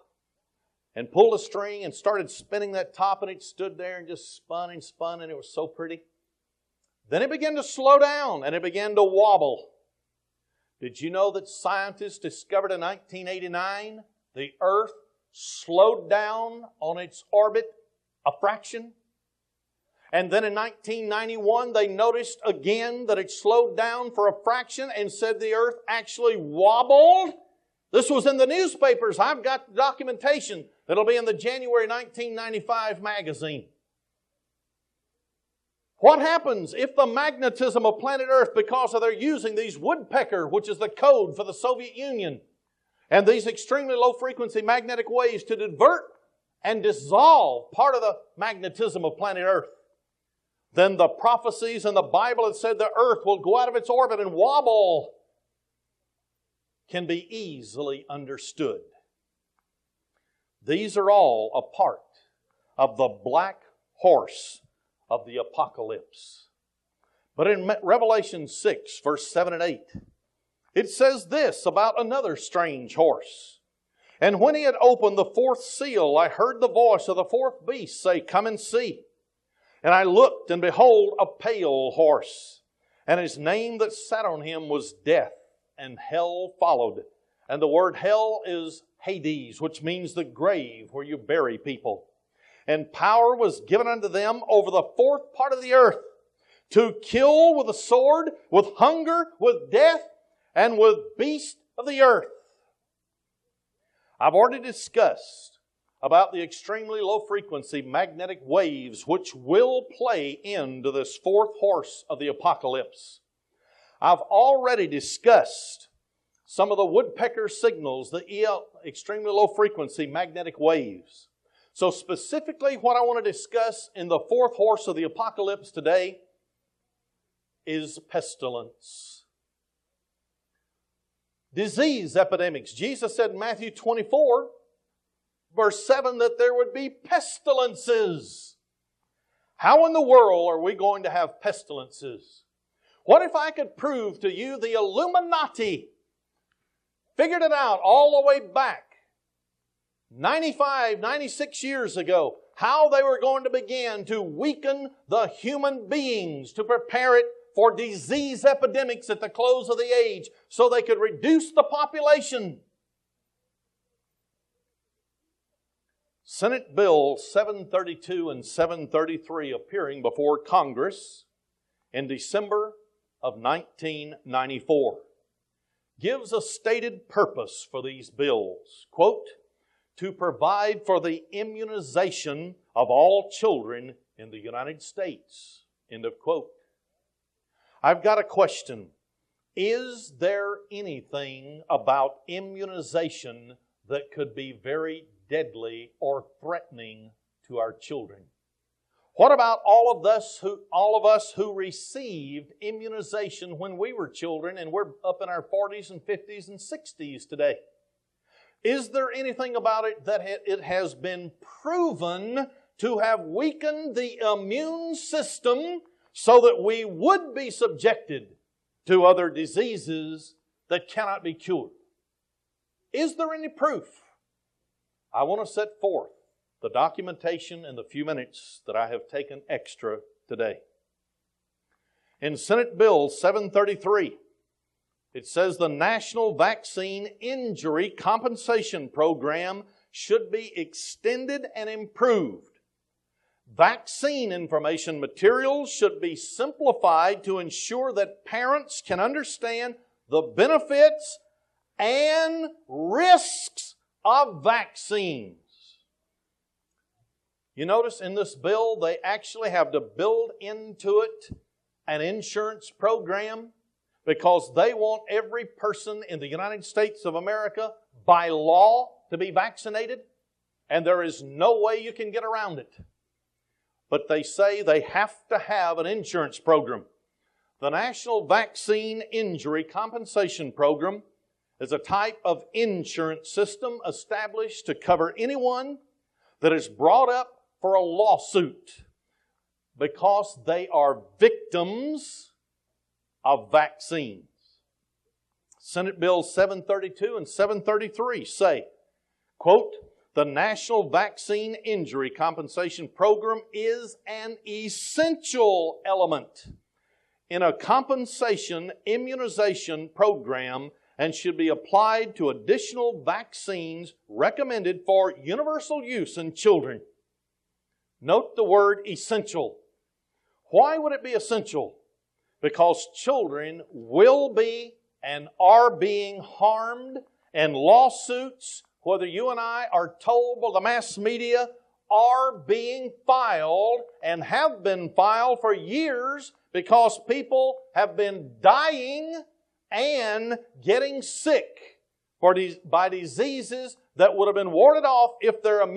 and pulled a string and started spinning that top, and it stood there and just spun and it was so pretty? Then it began to slow down and it began to wobble. Did you know that scientists discovered in 1989 the earth slowed down on its orbit a fraction? And then in 1991 they noticed again that it slowed down for a fraction and said the earth actually wobbled. This was in the newspapers. I've got the documentation that'll be in the January 1995 magazine. What happens if the magnetism of planet Earth, because of their using these woodpecker, which is the code for the Soviet Union, and these extremely low frequency magnetic waves to divert and dissolve part of the magnetism of planet Earth, then the prophecies in the Bible that said the Earth will go out of its orbit and wobble can be easily understood. These are all a part of the black horse of the apocalypse. But in Revelation 6, verse 7 and 8, it says this about another strange horse. And when he had opened the fourth seal, I heard the voice of the fourth beast say, "Come and see." And I looked, and behold, a pale horse. And his name that sat on him was Death, and hell followed. And the word hell is Hades, which means the grave where you bury people. And power was given unto them over the fourth part of the earth, to kill with the sword, with hunger, with death, and with beasts of the earth. I've already discussed about the extremely low frequency magnetic waves which will play into this fourth horse of the apocalypse. I've already discussed some of the woodpecker signals, the extremely low frequency magnetic waves. So specifically what I want to discuss in the fourth horse of the apocalypse today is pestilence. Disease epidemics. Jesus said in Matthew 24, verse 7, that there would be pestilences. How in the world are we going to have pestilences? What if I could prove to you the Illuminati figured it out all the way back 95, 96 years ago, how they were going to begin to weaken the human beings to prepare it for disease epidemics at the close of the age so they could reduce the population. Senate Bill 732 and 733 appearing before Congress in December of 1994 gives a stated purpose for these bills. Quote, to provide for the immunization of all children in the United States. End of quote. I've got a question. Is there anything about immunization that could be very deadly or threatening to our children? What about all of us who received immunization when we were children and we're up in our 40s and 50s and 60s today? Is there anything about it that it has been proven to have weakened the immune system so that we would be subjected to other diseases that cannot be cured? Is there any proof? I want to set forth the documentation in the few minutes that I have taken extra today. In Senate Bill 733, it says the National Vaccine Injury Compensation Program should be extended and improved. Vaccine information materials should be simplified to ensure that parents can understand the benefits and risks of vaccines. You notice in this bill, they actually have to build into it an insurance program because they want every person in the United States of America by law to be vaccinated, and there is no way you can get around it. But they say they have to have an insurance program. The National Vaccine Injury Compensation Program is a type of insurance system established to cover anyone that is brought up for a lawsuit because they are victims of vaccines. Senate Bill 732 and 733 say, quote, the National Vaccine Injury Compensation Program is an essential element in a compensation immunization program and should be applied to additional vaccines recommended for universal use in children. Note the word essential. Why would it be essential? Because children will be and are being harmed, and lawsuits, whether you and I are told by the mass media, are being filed and have been filed for years because people have been dying and getting sick by diseases that would have been warded off if their immune